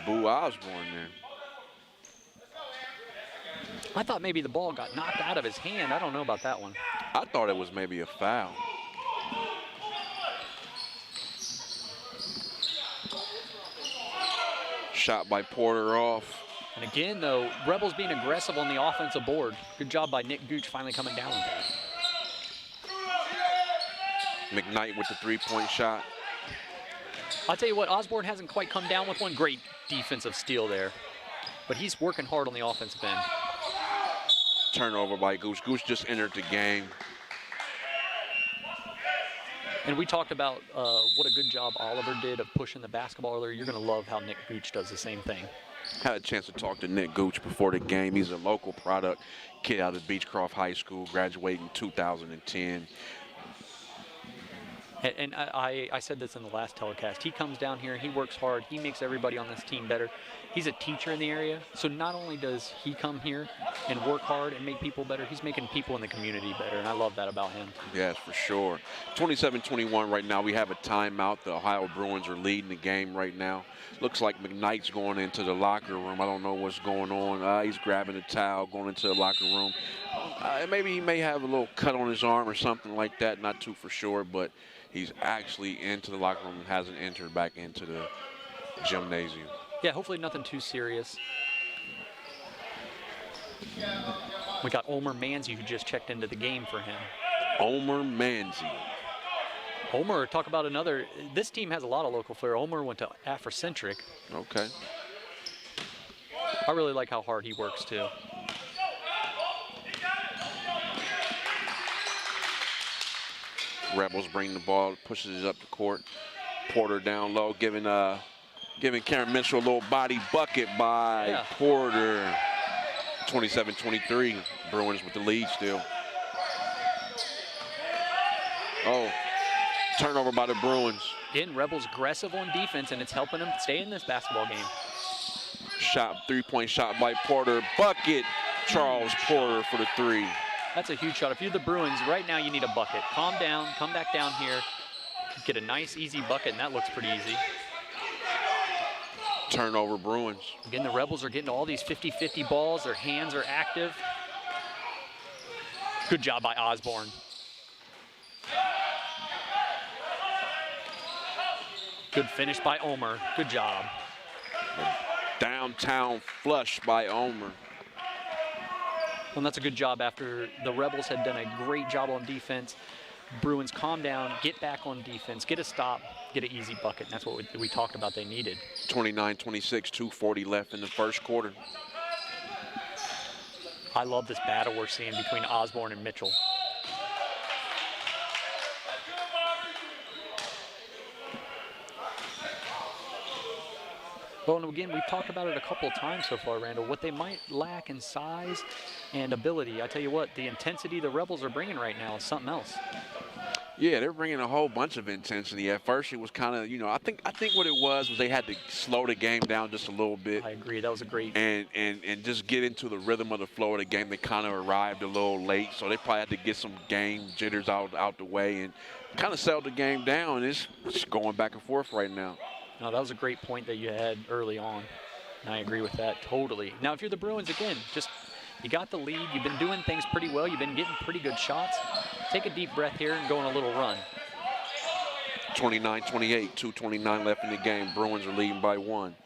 Boo Osborne there. I thought maybe the ball got knocked out of his hand. I don't know about that one. I thought it was maybe a foul. Shot by Porter off. And again, though, Rebels being aggressive on the offensive board. Good job by Nick Gooch finally coming down with that. McKnight with the three-point shot. I'll tell you what, Osborne hasn't quite come down with one. Great defensive steal there. But he's working hard on the offensive end. Turnover by Gooch. Gooch just entered the game. And we talked about what a good job Oliver did of pushing the basketball earlier. You're going to love how Nick Gooch does the same thing. Had a chance to talk to Nick Gooch before the game. He's a local product, kid out of Beechcroft High School, graduated in 2010. And I said this in the last telecast. He comes down here, he works hard, he makes everybody on this team better. He's a teacher in the area, so not only does he come here and work hard and make people better, he's making people in the community better, and I love that about him. Yes, for sure. 27-21 right now. We have a timeout. The Ohio Bruins are leading the game right now. Looks like McKnight's going into the locker room. I don't know what's going on. He's grabbing a towel, going into the locker room. Maybe he may have a little cut on his arm or something like that, not too for sure, but he's actually into the locker room and hasn't entered back into the gymnasium. Yeah, hopefully nothing too serious. We got Omer Manzi, who just checked into the game for him. Omer Manzi. Omer, talk about another. This team has a lot of local flair. Omer went to Afrocentric. Okay. I really like how hard he works, too. Rebels bring the ball, pushes it up the court. Porter down low, giving Karen Mitchell a little body bucket by Porter. 27-23, Bruins with the lead still. Oh, turnover by the Bruins. Again, Rebels aggressive on defense, and it's helping them stay in this basketball game. Three-point shot by Porter. Bucket, Charles Porter for the three. That's a huge shot. If you're the Bruins, right now you need a bucket. Calm down, come back down here, get a nice, easy bucket, and that looks pretty easy. Turnover Bruins. Again, the Rebels are getting all these 50-50 balls. Their hands are active. Good job by Osborne. Good finish by Omer. Good job. Downtown flush by Omer. And that's a good job after the Rebels had done a great job on defense. Bruins calm down, get back on defense, get a stop, get an easy bucket. And that's what we talked about they needed. 29-26, 2:40 left in the first quarter. I love this battle we're seeing between Osborne and Mitchell. Well, and again, we've talked about it a couple of times so far, Randall, what they might lack in size and ability. I tell you what, the intensity the Rebels are bringing right now is something else. Yeah, they're bringing a whole bunch of intensity. At first, it was kind of, I think what it was they had to slow the game down just a little bit. I agree. That was a great. And just get into the rhythm of the flow of the game. They kind of arrived a little late, so they probably had to get some game jitters out the way and kind of settle the game down. It's going back and forth right now. No, that was a great point that you had early on, and I agree with that totally. Now, if you're the Bruins, again, you got the lead. You've been doing things pretty well. You've been getting pretty good shots. Take a deep breath here and go on a little run. 29-28, 2:29 left in the game. Bruins are leading by 1.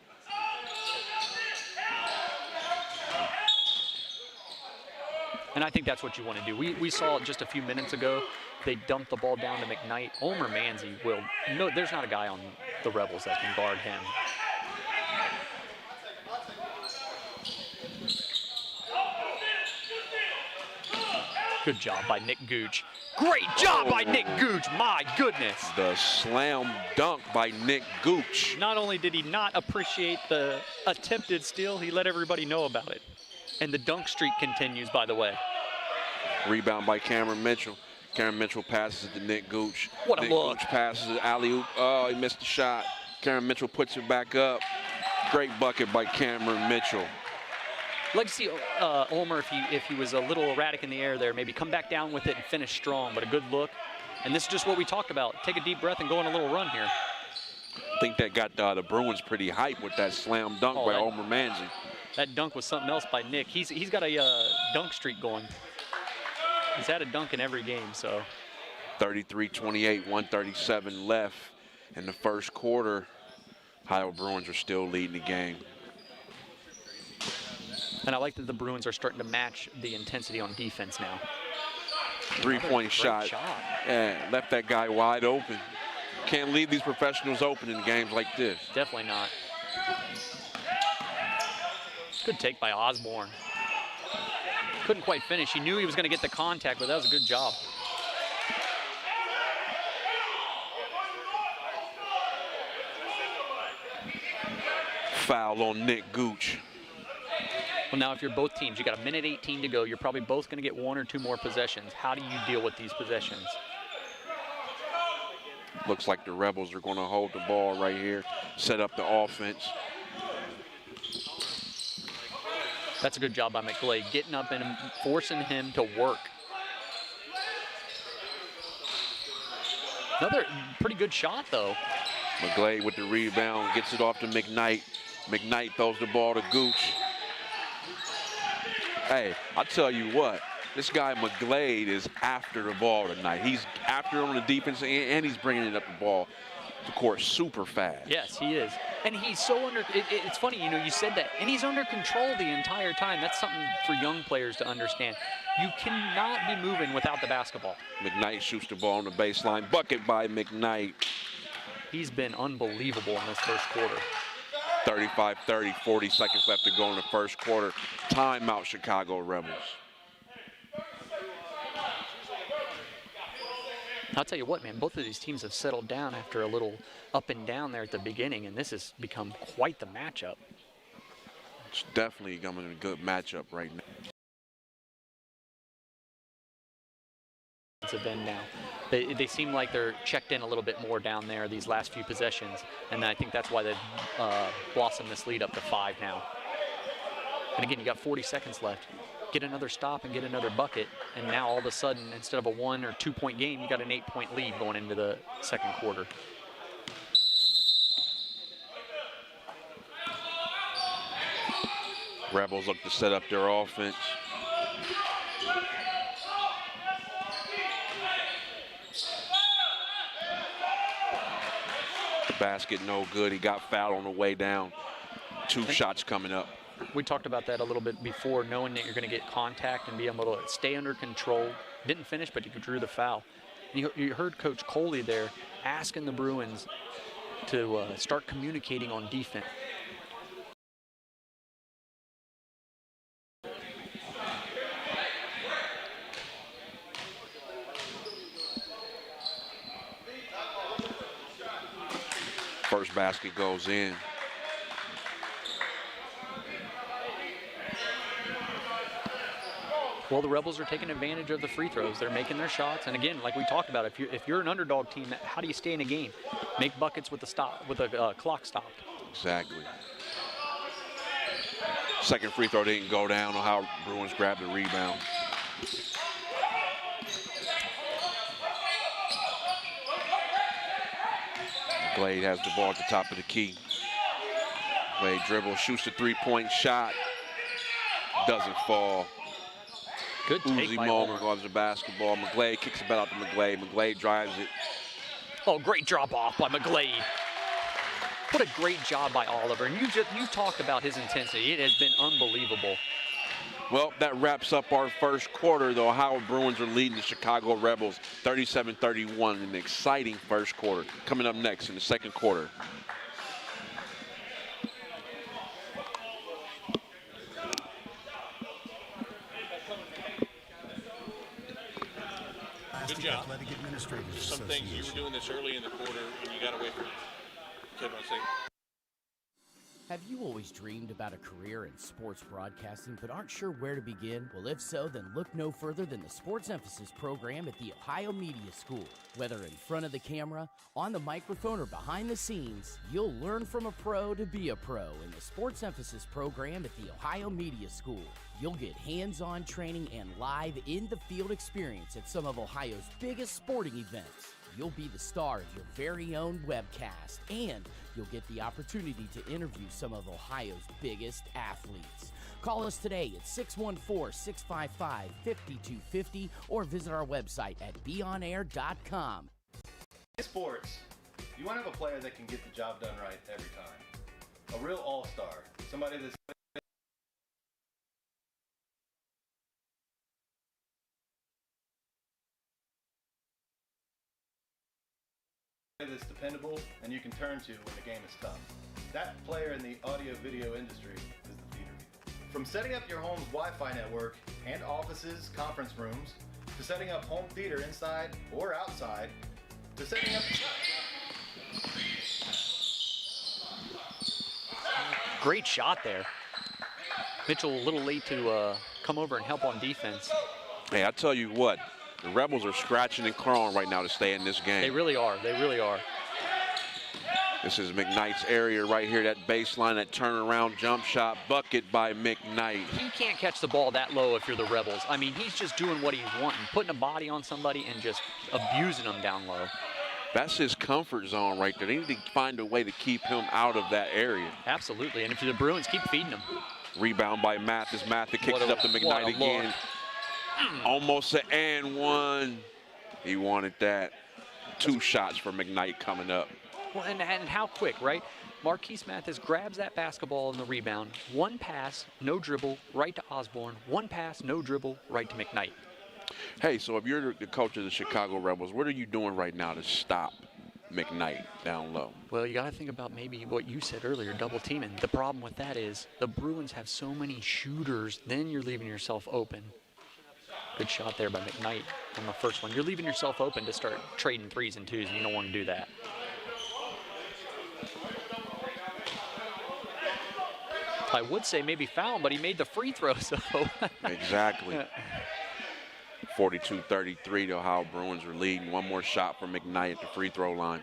And I think that's what you want to do. We saw it just a few minutes ago. They dumped the ball down to McKnight. Omer Manzi there's not a guy on the Rebels that can guard him. Good job by Nick Gooch. Great job by Nick Gooch, my goodness. The slam dunk by Nick Gooch. Not only did he not appreciate the attempted steal, he let everybody know about it. And the dunk streak continues, by the way. Rebound by Cameron Mitchell. Cameron Mitchell passes it to Nick Gooch. What a Nick look. Gooch passes it, alley-oop. Oh, he missed the shot. Cameron Mitchell puts it back up. Great bucket by Cameron Mitchell. I'd like to see Omer, if he was a little erratic in the air there, maybe come back down with it and finish strong, but a good look. And this is just what we talked about. Take a deep breath and go on a little run here. think that got the Bruins pretty hyped with that slam dunk by Omer Manzi. That dunk was something else by Nick. He's got a dunk streak going. He's had a dunk in every game, so. 33-28, 1:37 left in the first quarter. Ohio Bruins are still leading the game. And I like that the Bruins are starting to match the intensity on defense now. Three-point shot. Yeah, left that guy wide open. Can't leave these professionals open in games like this. Definitely not. Good take by Osborne. Couldn't quite finish. He knew he was going to get the contact, but that was a good job. Foul on Nick Gooch. Well, now if you're both teams, you got a minute 18 to go. You're probably both going to get 1 or 2 more possessions. How do you deal with these possessions? Looks like the Rebels are going to hold the ball right here, set up the offense. That's a good job by McGlade, getting up and forcing him to work. Another pretty good shot, though. McGlade with the rebound, gets it off to McKnight. McKnight throws the ball to Gooch. Hey, I'll tell you what, this guy McGlade is after the ball tonight. He's after it on the defense, and he's bringing it up the ball the court super fast. Yes, he is. And he's so under, it's funny, you know, you said that, and he's under control the entire time. That's something for young players to understand. You cannot be moving without the basketball. McKnight shoots the ball on the baseline. Bucket by McKnight. He's been unbelievable in this first quarter. 35-30, 40 seconds left to go in the first quarter. Timeout, Chicago Rebels. I'll tell you what, man, both of these teams have settled down after a little up and down there at the beginning, and this has become quite the matchup. It's definitely becoming a good matchup right now. End now. They seem like they're checked in a little bit more down there these last few possessions, and I think that's why they've blossomed this lead up to 5 now. And again, you got 40 seconds left. Get another stop and get another bucket, and now all of a sudden, instead of a 1 or 2 point game, you got an 8-point lead going into the second quarter. Rebels look to set up their offense. Basket no good. He got fouled on the way down. 2 shots coming up. We talked about that a little bit before, knowing that you're going to get contact and be able to stay under control. Didn't finish, but you drew the foul. And you heard Coach Coley there asking the Bruins to start communicating on defense. First basket goes in. Well, the Rebels are taking advantage of the free throws. They're making their shots, and again, like we talked about, if you're an underdog team, how do you stay in a game? Make buckets with a clock stop. Exactly. Second free throw didn't go down. Ohio Bruins grabbed the rebound. Glade has the ball at the top of the key. Glade dribbles, shoots the 3-point shot. Doesn't fall. Good take Uzi by Moment grabs the basketball. McGlade kicks it back out to McGlade. McGlade drives it. Oh, great drop off by McGlade. What a great job by Oliver. And you talked about his intensity. It has been unbelievable. Well, that wraps up our first quarter. The Ohio Bruins are leading the Chicago Rebels 37-31 in an exciting first quarter. Coming up next in the second quarter. Good job. Some things you were doing this early in the quarter and you got away from it. Have you always dreamed about a career in sports broadcasting but aren't sure where to begin? Well, if so, then look no further than the Sports Emphasis program at the Ohio Media School. Whether in front of the camera, on the microphone, or behind the scenes, you'll learn from a pro to be a pro in the Sports Emphasis program at the Ohio Media School. You'll get hands-on training and live in-the-field experience at some of Ohio's biggest sporting events. you'll be the star of your very own webcast, and you'll get the opportunity to interview some of Ohio's biggest athletes. Call us today at 614-655-5250 or visit our website at beonair.com. In sports, you want to have a player that can get the job done right every time. A real all-star, somebody that's dependable and you can turn to when the game is tough. That player in the audio-video industry is the theater people. From setting up your home's Wi-Fi network and offices, conference rooms, to setting up home theater inside or outside, to setting up... Great shot there. Mitchell a little late to come over and help on defense. Hey, I tell you what, the Rebels are scratching and clawing right now to stay in this game. They really are. They really are. This is McKnight's area right here, that baseline, that turnaround jump shot, bucket by McKnight. He can't catch the ball that low if you're the Rebels. I mean, he's just doing what he's wanting, putting a body on somebody and just abusing them down low. That's his comfort zone right there. They need to find a way to keep him out of that area. Absolutely, and if you're the Bruins, keep feeding him. Rebound by Mathis. Mathis kicks it up to McKnight again. Almost an and one. He wanted that. 2 shots for McKnight coming up. Well, and how quick, right? Marquise Mathis grabs that basketball in the rebound. 1 pass, no dribble, right to Osborne. 1 pass, no dribble, right to McKnight. Hey, so if you're the coach of the Chicago Rebels, what are you doing right now to stop McKnight down low? Well, you got to think about maybe what you said earlier, double teaming. The problem with that is the Bruins have so many shooters, then you're leaving yourself open. Good shot there by McKnight on the first one. You're leaving yourself open to start trading 3s and 2s, and you don't want to do that. I would say maybe foul him, but he made the free throw, so. Exactly. 42-33, the Ohio Bruins are leading. 1 more shot for McKnight at the free throw line.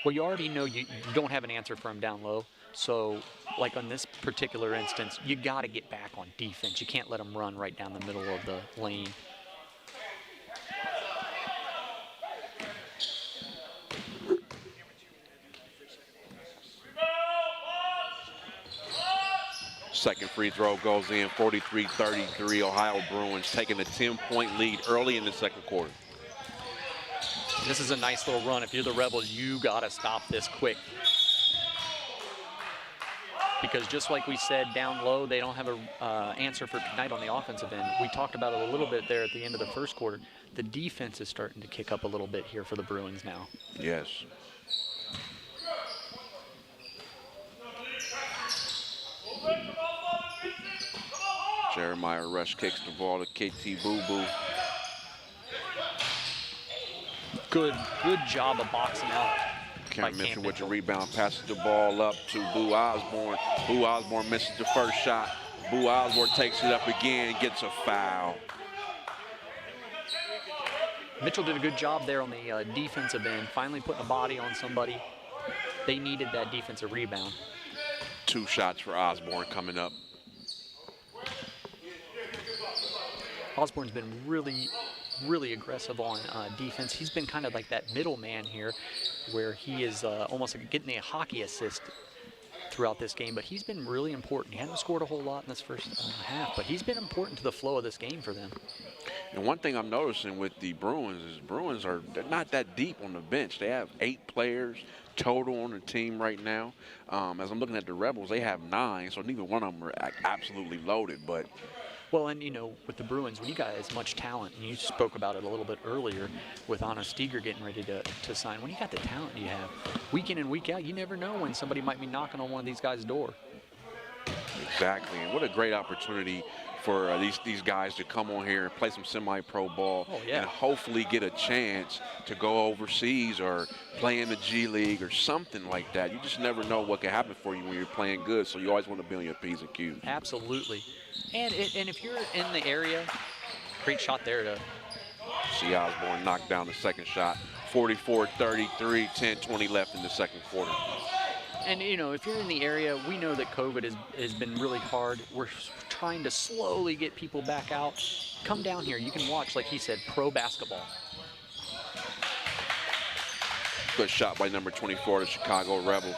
Well, you already know you don't have an answer for him down low. So, like on this particular instance, you got to get back on defense. You can't let him run right down the middle of the lane. Second free throw goes in, 43-33. Ohio Bruins taking a 10-point lead early in the second quarter. This is a nice little run. If you're the Rebels, you got to stop this quick. Because just like we said, down low, they don't have an answer for McKnight on the offensive end. We talked about it a little bit there at the end of the first quarter. The defense is starting to kick up a little bit here for the Bruins now. Yes. Jeremiah Rush kicks the ball to KT Boo Boo. Good job of boxing out. Can't mention with the rebound, passes the ball up to Boo Osborne. Boo Osborne misses the first shot. Boo Osborne takes it up again, gets a foul. Mitchell did a good job there on the defensive end, finally putting a body on somebody. They needed that defensive rebound. 2 shots for Osborne coming up. Osborne's been really aggressive on defense. He's been kind of like that middleman here where he is almost like getting a hockey assist throughout this game, but he's been really important. He hasn't scored a whole lot in this first half, but he's been important to the flow of this game for them. And one thing I'm noticing with the Bruins is they're not that deep on the bench. They have 8 players total on the team right now. As I'm looking at the Rebels, they have 9, so neither one of them are absolutely loaded, but well, and you know, with the Bruins, when you got as much talent, and you spoke about it a little bit earlier with Anna Steger getting ready to sign, when you got the talent you have, week in and week out, you never know when somebody might be knocking on one of these guys' door. Exactly, and what a great opportunity for these guys to come on here and play some semi-pro ball and hopefully get a chance to go overseas or play in the G League or something like that. You just never know what can happen for you when you're playing good, so you always want to be on your P's and Q's. Absolutely. And if you're in the area, great shot there to see Osborne knock down the second shot. 44-33, 10-20 left in the second quarter. And, you know, if you're in the area, we know that COVID has been really hard. We're trying to slowly get people back out. Come down here. You can watch, like he said, pro basketball. Good shot by number 24, the Chicago Rebels.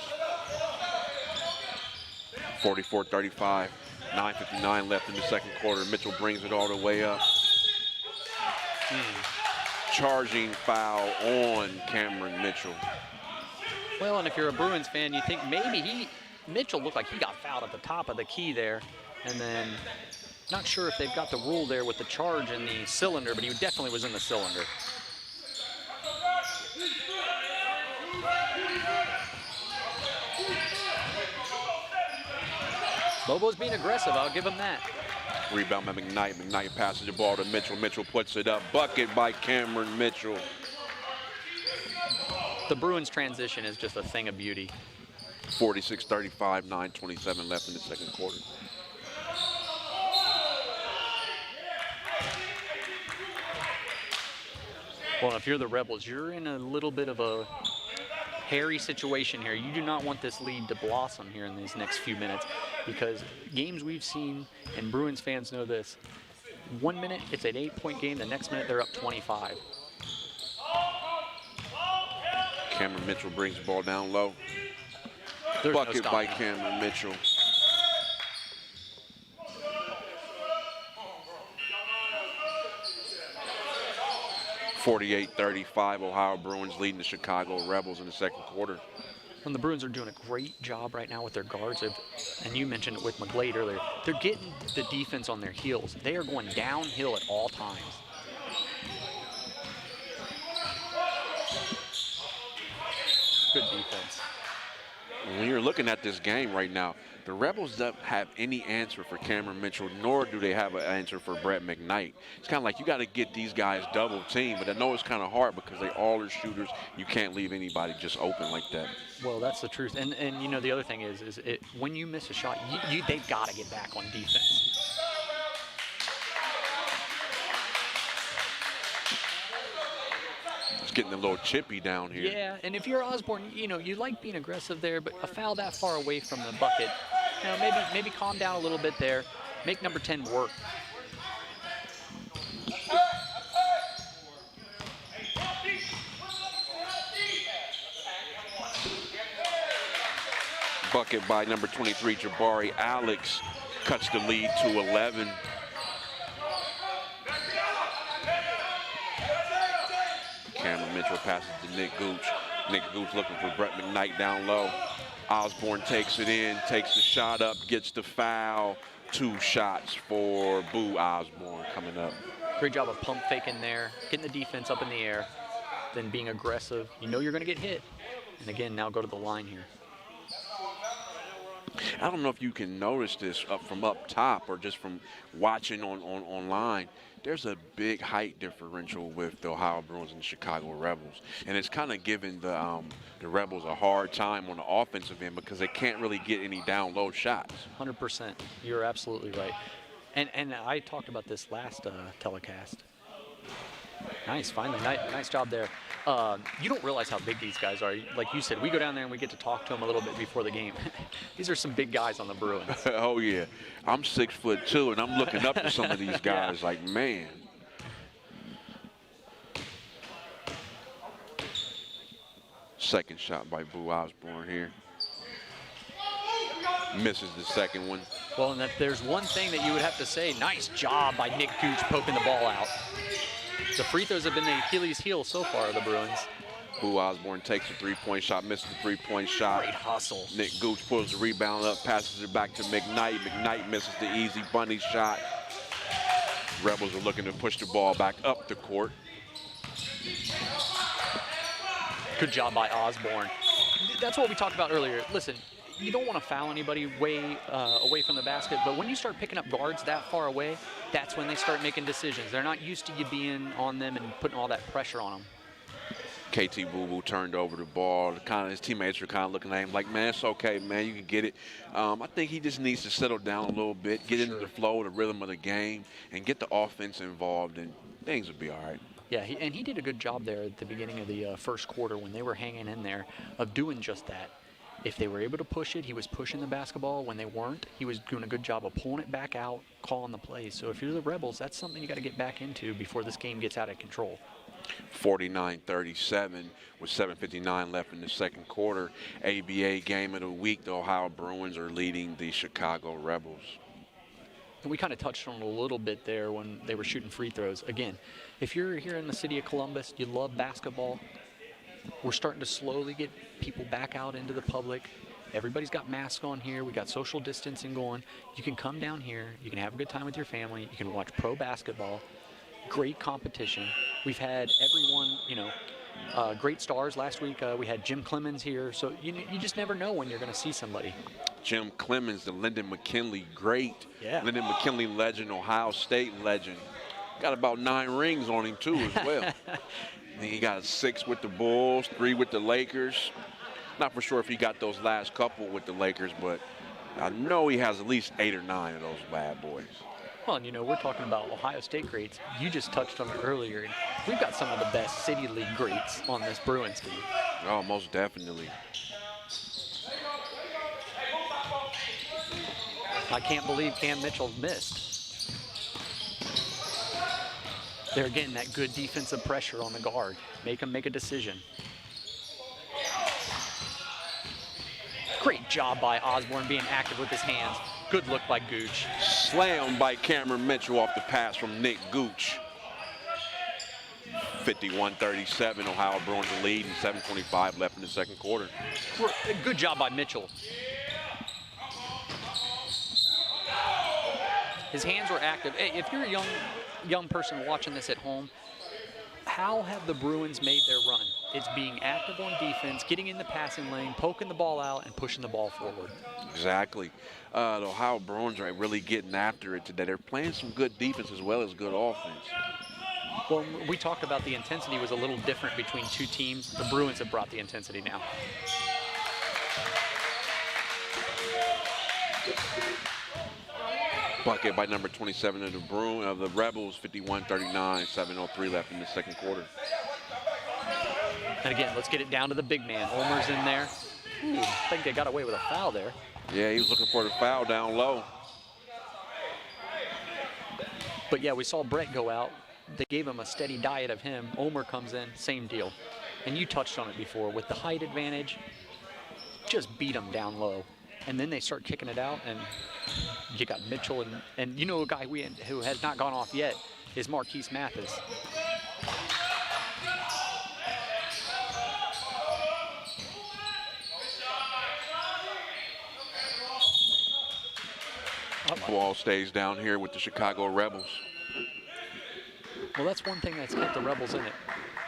44-35, 9:59 left in the second quarter. Mitchell brings it all the way up. Charging foul on Cameron Mitchell. Well, and if you're a Bruins fan, you think maybe Mitchell looked like he got fouled at the top of the key there. And then, not sure if they've got the rule there with the charge in the cylinder, but he definitely was in the cylinder. Bobo's being aggressive, I'll give him that. Rebound by McKnight. McKnight passes the ball to Mitchell. Mitchell puts it up. Bucket by Cameron Mitchell. The Bruins transition is just a thing of beauty. 46-35, 9:27 left in the second quarter. Well, if you're the Rebels, you're in a little bit of a hairy situation here. You do not want this lead to blossom here in these next few minutes, because games we've seen, and Bruins fans know this, 1 minute it's an 8-point game, the next minute they're up 25. Cameron Mitchell brings the ball down low. There's no Bucket by stopping. Cameron Mitchell. (48-35), Ohio Bruins leading the Chicago Rebels in the second quarter. And the Bruins are doing a great job right now with their guards. And you mentioned it with McGlade earlier. They're getting the defense on their heels. They are going downhill at all times. Good defense. When you're looking at this game right now, the Rebels don't have any answer for Cameron Mitchell, nor do they have an answer for Brett McKnight. It's kind of like you got to get these guys double teamed, but I know it's kind of hard because they all are shooters. You can't leave anybody just open like that. Well, that's the truth. And you know, the other thing is when you miss a shot, they've got to get back on defense. It's getting a little chippy down here. Yeah, and if you're Osborne, you know, you like being aggressive there, but a foul that far away from the bucket, you know, maybe calm down a little bit there. Make number 10 work. Bucket by number 23, Jabari Alex, cuts the lead to 11. Cameron Mitchell passes to Nick Gooch. Nick Gooch looking for Brett McKnight down low. Osborne takes it in, takes the shot up, gets the foul. 2 shots for Boo Osborne coming up. Great job of pump faking there, getting the defense up in the air, then being aggressive. You know you're going to get hit. And again, now go to the line here. I don't know if you can notice this from up top or just from watching online. There's a big height differential with the Ohio Bruins and the Chicago Rebels. And it's kind of giving the Rebels a hard time on the offensive end because they can't really get any down low shots. 100%. You're absolutely right. And I talked about this last telecast. Nice, finally. Nice job there. You don't realize how big these guys are. Like you said, we go down there and we get to talk to them a little bit before the game. These are some big guys on the Bruins. Oh, yeah. I'm 6'2", and I'm looking up to some of these guys like, man. Second shot by Boo Osborne here. Misses the second one. Well, and if there's one thing that you would have to say, nice job by Nick Gooch poking the ball out. The free throws have been the Achilles heel so far of the Bruins. Boo Osborne takes a three-point shot, misses the three-point shot. Great hustle. Nick Gooch pulls the rebound up, passes it back to McKnight. McKnight misses the easy bunny shot. Rebels are looking to push the ball back up the court. Good job by Osborne. That's what we talked about earlier. Listen, you don't want to foul anybody way away from the basket, but when you start picking up guards that far away, that's when they start making decisions. They're not used to you being on them and putting all that pressure on them. KT Boo Boo turned over the ball. His teammates are kind of looking at him like, man, it's okay, man, you can get it. I think he just needs to settle down a little bit, get into the flow, the rhythm of the game, and get the offense involved, and things will be all right. Yeah, and he did a good job there at the beginning of the first quarter when they were hanging in there of doing just that. If they were able to push it, he was pushing the basketball. When they weren't, he was doing a good job of pulling it back out, calling the plays. So if you're the Rebels, that's something you got to get back into before this game gets out of control. 49-37 with 7:59 left in the second quarter. ABA game of the week, the Ohio Bruins are leading the Chicago Rebels. And we kind of touched on it a little bit there when they were shooting free throws. Again, if you're here in the city of Columbus, you love basketball, we're starting to slowly get people back out into the public. Everybody's got masks on here. We got social distancing going. You can come down here. You can have a good time with your family. You can watch pro basketball. Great competition. We've had everyone, great stars. Last week we had Jim Clemens here. So you just never know when you're going to see somebody. Jim Clemens, the Lyndon McKinley great. Yeah. Lyndon McKinley legend, Ohio State legend. Got about 9 rings on him, too, as well. He got 6 with the Bulls, 3 with the Lakers. Not for sure if he got those last couple with the Lakers, but I know he has at least 8 or 9 of those bad boys. Well, and we're talking about Ohio State greats. You just touched on it earlier. And we've got some of the best City League greats on this Bruins team. Oh, most definitely. I can't believe Cam Mitchell missed. They're getting that good defensive pressure on the guard. Make him make a decision. Great job by Osborne being active with his hands. Good look by Gooch. Slammed by Cameron Mitchell off the pass from Nick Gooch. 51-37, Ohio Bruins are leading, 7:25 left in the second quarter. Good job by Mitchell. His hands were active. Hey, if you're a young person watching this at home, how have the Bruins made their run? It's being active on defense, getting in the passing lane, poking the ball out, and pushing the ball forward. Exactly. The Ohio Bruins are really getting after it today. They're playing some good defense as well as good offense. Well, we talked about the intensity was a little different between two teams. The Bruins have brought the intensity now. Bucket by number 27 of the Rebels, 51-39, 7:03 left in the second quarter. And again, let's get it down to the big man. Olmer's in there. Ooh, I think they got away with a foul there. Yeah, he was looking for the foul down low. But yeah, we saw Brett go out. They gave him a steady diet of him. Omer comes in, same deal. And you touched on it before. With the height advantage, just beat him down low. And then they start kicking it out, and you got Mitchell, and a guy who has not gone off yet is Marquise Mathis. Ball stays down here with the Chicago Rebels. Well, that's one thing that's kept the Rebels in it.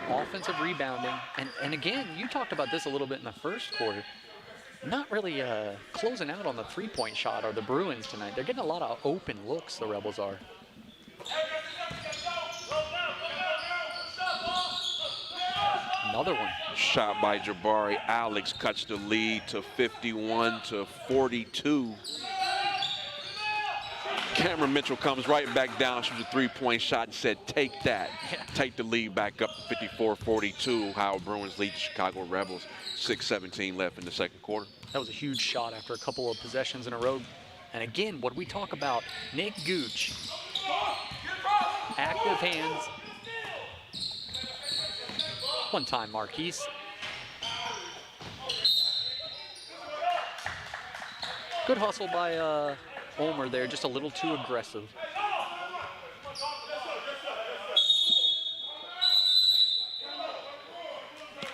Offensive rebounding. And again, you talked about this a little bit in the first quarter. Not really closing out on the three-point shot or the Bruins tonight. They're getting a lot of open looks, the Rebels are. Another one. Shot by Jabari Alex cuts the lead to 51-42. Cameron Mitchell comes right back down, shoots a three-point shot and said, take that. Yeah. Take the lead back up to 54-42. Ohio Bruins lead the Chicago Rebels. 6:17 left in the second quarter. That was a huge shot after a couple of possessions in a row. And again, what we talk about, Nick Gooch. Active hands. One time, Marquise. Good hustle by Omer there, just a little too aggressive.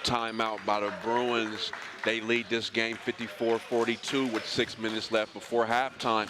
Timeout by the Bruins. They lead this game 54-42 with 6 minutes left before halftime.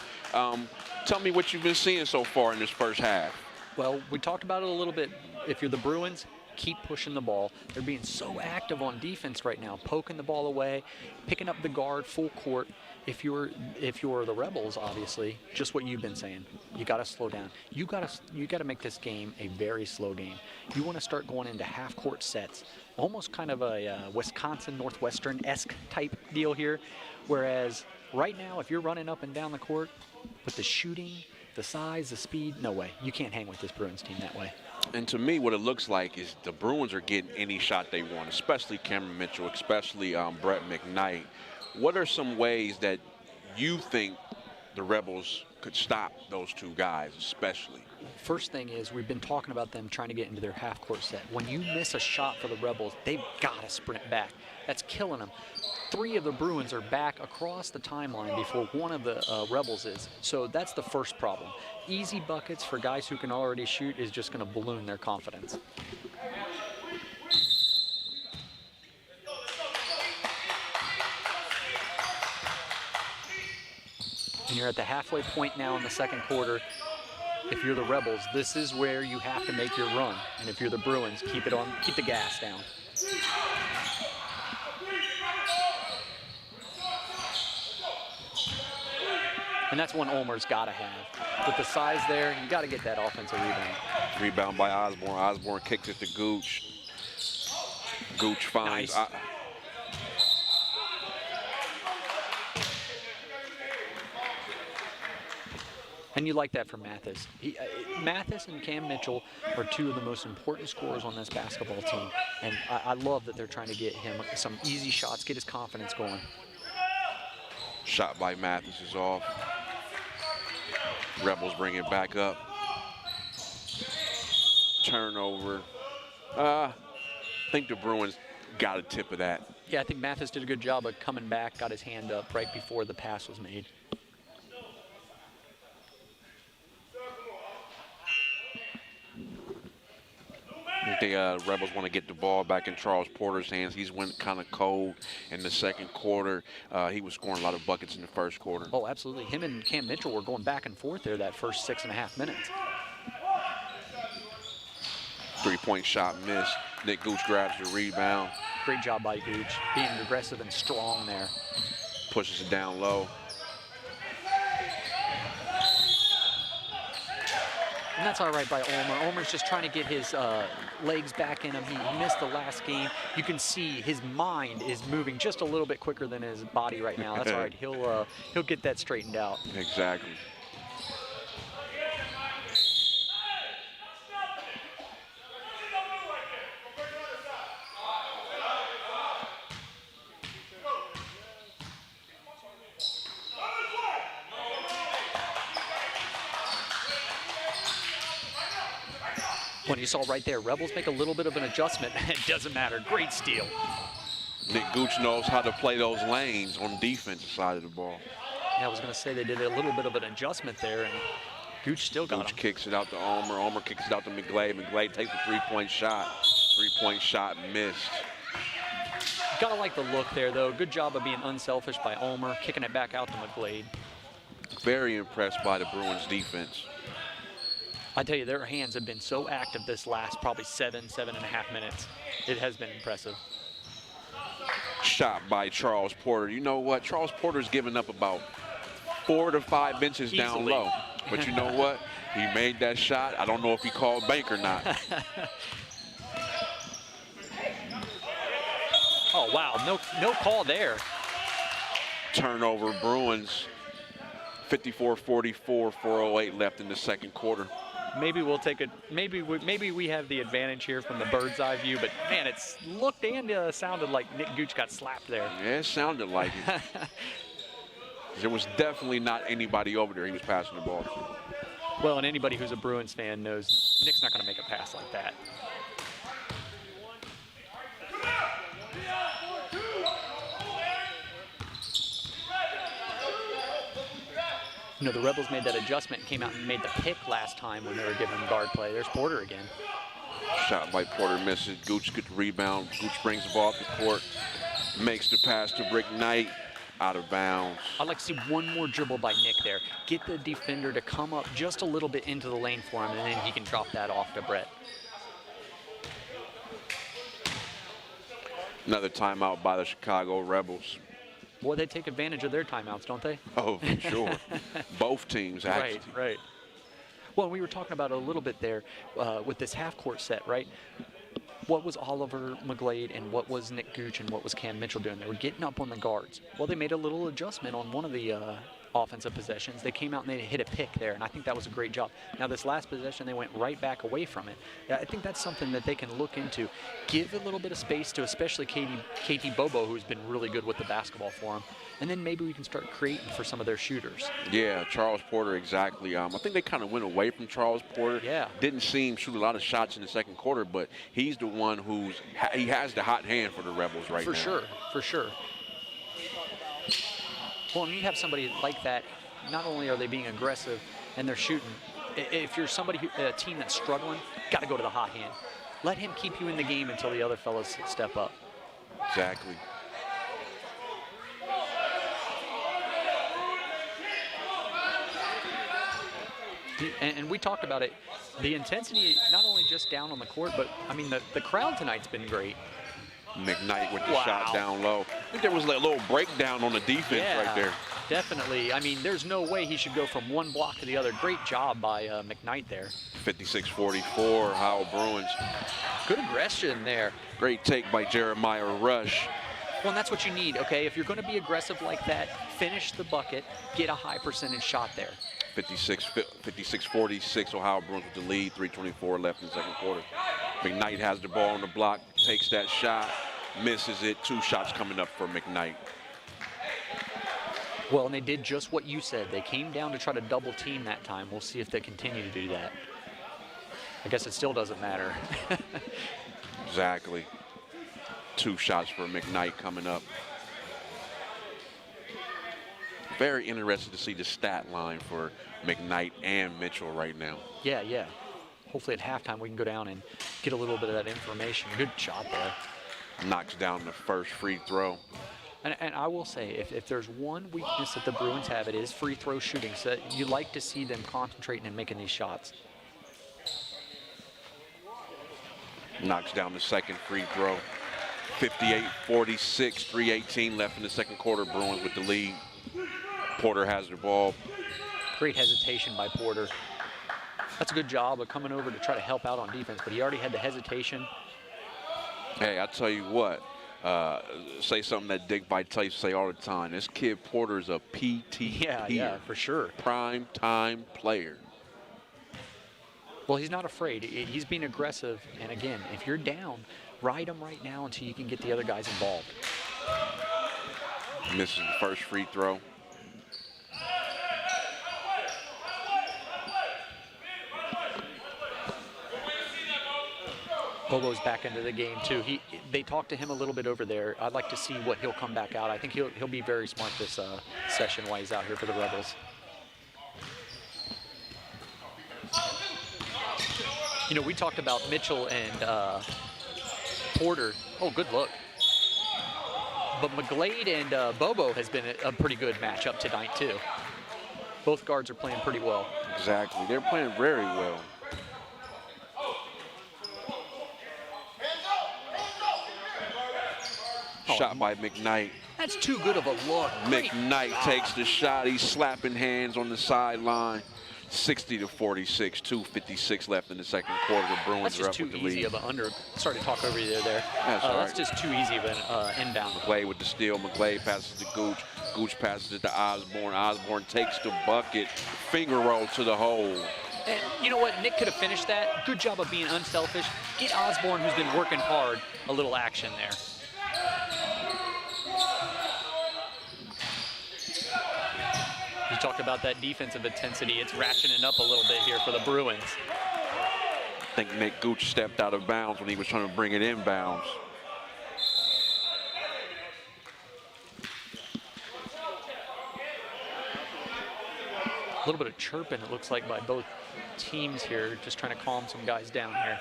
Tell me what you've been seeing so far in this first half. Well, we talked about it a little bit. If you're the Bruins, keep pushing the ball. They're being so active on defense right now, poking the ball away, picking up the guard full court. If you're the Rebels, obviously, just what you've been saying, you got to slow down. You got to make this game a very slow game. You want to start going into half-court sets, almost kind of a Wisconsin Northwestern-esque type deal here. Whereas right now, if you're running up and down the court with the shooting, the size, the speed, no way. You can't hang with this Bruins team that way. And to me, what it looks like is the Bruins are getting any shot they want, especially Cameron Mitchell, especially Brett McKnight. What are some ways that you think the Rebels could stop those two guys, especially? First thing is, we've been talking about them trying to get into their half-court set. When you miss a shot for the Rebels, they've got to sprint back. That's killing them. 3 of the Bruins are back across the timeline before one of the Rebels is. So that's the first problem. Easy buckets for guys who can already shoot is just going to balloon their confidence. And you're at the halfway point now in the second quarter. If you're the Rebels, this is where you have to make your run. And if you're the Bruins, keep the gas down. And that's one Ulmer's got to have. With the size there, you got to get that offensive rebound. Rebound by Osborne. Osborne kicks it to Gooch. Gooch finds. Nice. And you like that from Mathis. Mathis and Cam Mitchell are 2 of the most important scorers on this basketball team. And I love that they're trying to get him some easy shots, get his confidence going. Shot by Mathis is off. Rebels bring it back up. Turnover. I think the Bruins got a tip of that. Yeah, I think Mathis did a good job of coming back, got his hand up right before the pass was made. I think the Rebels want to get the ball back in Charles Porter's hands. He's went kind of cold in the second quarter. He was scoring a lot of buckets in the first quarter. Oh, absolutely. Him and Cam Mitchell were going back and forth there that first 6.5 minutes. 3-point shot missed. Nick Gooch grabs the rebound. Great job by Gooch, being aggressive and strong there. Pushes it down low. And that's all right by Ulmer. Ulmer's just trying to get his legs back in him. He missed the last game. You can see his mind is moving just a little bit quicker than his body right now. That's all right. He'll get that straightened out. Exactly. When you saw right there, Rebels make a little bit of an adjustment. It doesn't matter. Great steal. Nick Gooch knows how to play those lanes on the defensive side of the ball. Yeah, I was going to say they did a little bit of an adjustment there, and Gooch still got him. Gooch kicks it out to Ulmer. Ulmer kicks it out to McGlade. McGlade takes a 3-point shot. 3-point shot missed. Gotta like the look there, though. Good job of being unselfish by Ulmer, kicking it back out to McGlade. Very impressed by the Bruins defense. I tell you, their hands have been so active this last probably 7.5 minutes. It has been impressive. Shot by Charles Porter. You know what? Charles Porter's given up about 4 to 5 benches down low. But you know what? He made that shot. I don't know if he called bank or not. Oh, wow. No call there. Turnover Bruins. 54-44, 4:08 left in the second quarter. Maybe we'll take it. Maybe we have the advantage here from the bird's eye view, but man, it's looked and sounded like Nick Gooch got slapped there. Yeah, it sounded like it. There was definitely not anybody over there he was passing the ball to. Well, and anybody who's a Bruins fan knows Nick's not going to make a pass like that. You know, the Rebels made that adjustment and came out and made the pick last time when they were giving him guard play. There's Porter again. Shot by Porter misses. Gooch gets the rebound. Gooch brings the ball up the court. Makes the pass to Brick Knight. Out of bounds. I'd like to see one more dribble by Nick there. Get the defender to come up just a little bit into the lane for him, and then he can drop that off to Brett. Another timeout by the Chicago Rebels. Boy, they take advantage of their timeouts, don't they? Oh, for sure. Both teams, actually. Right. Well, we were talking about it a little bit there with this half-court set, right? What was Oliver McGlade and what was Nick Gooch and what was Cam Mitchell doing? They were getting up on the guards. Well, they made a little adjustment on one of the offensive possessions. They came out and they hit a pick there, and I think that was a great job. Now, this last possession, they went right back away from it. I think that's something that they can look into. Give a little bit of space to especially KT Bobo, who's been really good with the basketball for them. And then maybe we can start creating for some of their shooters. Yeah, Charles Porter, exactly. I think they kind of went away from Charles Porter. Yeah. Didn't see him shoot a lot of shots in the second quarter, but he's the one he has the hot hand for the Rebels right now. For sure. Well, when you have somebody like that, not only are they being aggressive and they're shooting, if you're a team that's struggling, got to go to the hot hand. Let him keep you in the game until the other fellas step up. Exactly. And we talked about it. The intensity, not only just down on the court, but, I mean, the crowd tonight's been great. McKnight with the shot down low. I think there was a little breakdown on the defense right there. Definitely. I mean, there's no way he should go from one block to the other. Great job by McKnight there. 56-44, Ohio Bruins. Good aggression there. Great take by Jeremiah Rush. Well, and that's what you need, okay? If you're going to be aggressive like that, finish the bucket, get a high percentage shot there. 56-46, Ohio Bruins with the lead, 3:24 left in the second quarter. McKnight has the ball on the block, takes that shot, misses it. 2 shots coming up for McKnight. Well, and they did just what you said. They came down to try to double team that time. We'll see if they continue to do that. I guess it still doesn't matter. Exactly. 2 shots for McKnight coming up. Very interested to see the stat line for McKnight and Mitchell right now. Yeah. Hopefully at halftime we can go down and get a little bit of that information. Good shot there. Knocks down the first free throw. And I will say, if there's one weakness that the Bruins have, it is free throw shooting. So you like to see them concentrating and making these shots. Knocks down the second free throw. 58-46, 3:18 left in the second quarter. Bruins with the lead. Porter has the ball. Great hesitation by Porter. That's a good job of coming over to try to help out on defense, but he already had the hesitation. Hey, I tell you what, say something that Dick Vitale say all the time. This kid Porter's a PT. Yeah, for sure. Prime time player. Well, he's not afraid. He's being aggressive. And again, if you're down, ride him right now until you can get the other guys involved. Misses the first free throw. Bobo's back into the game too. They talked to him a little bit over there. I'd like to see what he'll come back out. I think he'll be very smart this session while he's out here for the Rebels. You know, we talked about Mitchell and Porter. Oh, good look. But McGlade and Bobo has been a pretty good matchup tonight too. Both guards are playing pretty well. Exactly, they're playing very well. Shot by McKnight. That's too good of a look. McKnight takes the shot. He's slapping hands on the sideline. 60-46, 2:56 left in the second quarter. The Bruins are up with the lead. That's just too easy of an under. Sorry to talk over you there. That's all right. That's just too easy of an inbound. McGlade with the steal. McGlade passes to Gooch. Gooch passes it to Osborne. Osborne takes the bucket. Finger roll to the hole. And you know what? Nick could have finished that. Good job of being unselfish. Get Osborne, who's been working hard, a little action there. You talked about that defensive intensity. It's ratcheting up a little bit here for the Bruins. I think Nick Gooch stepped out of bounds when he was trying to bring it inbounds. A little bit of chirping, it looks like, by both teams here, just trying to calm some guys down here.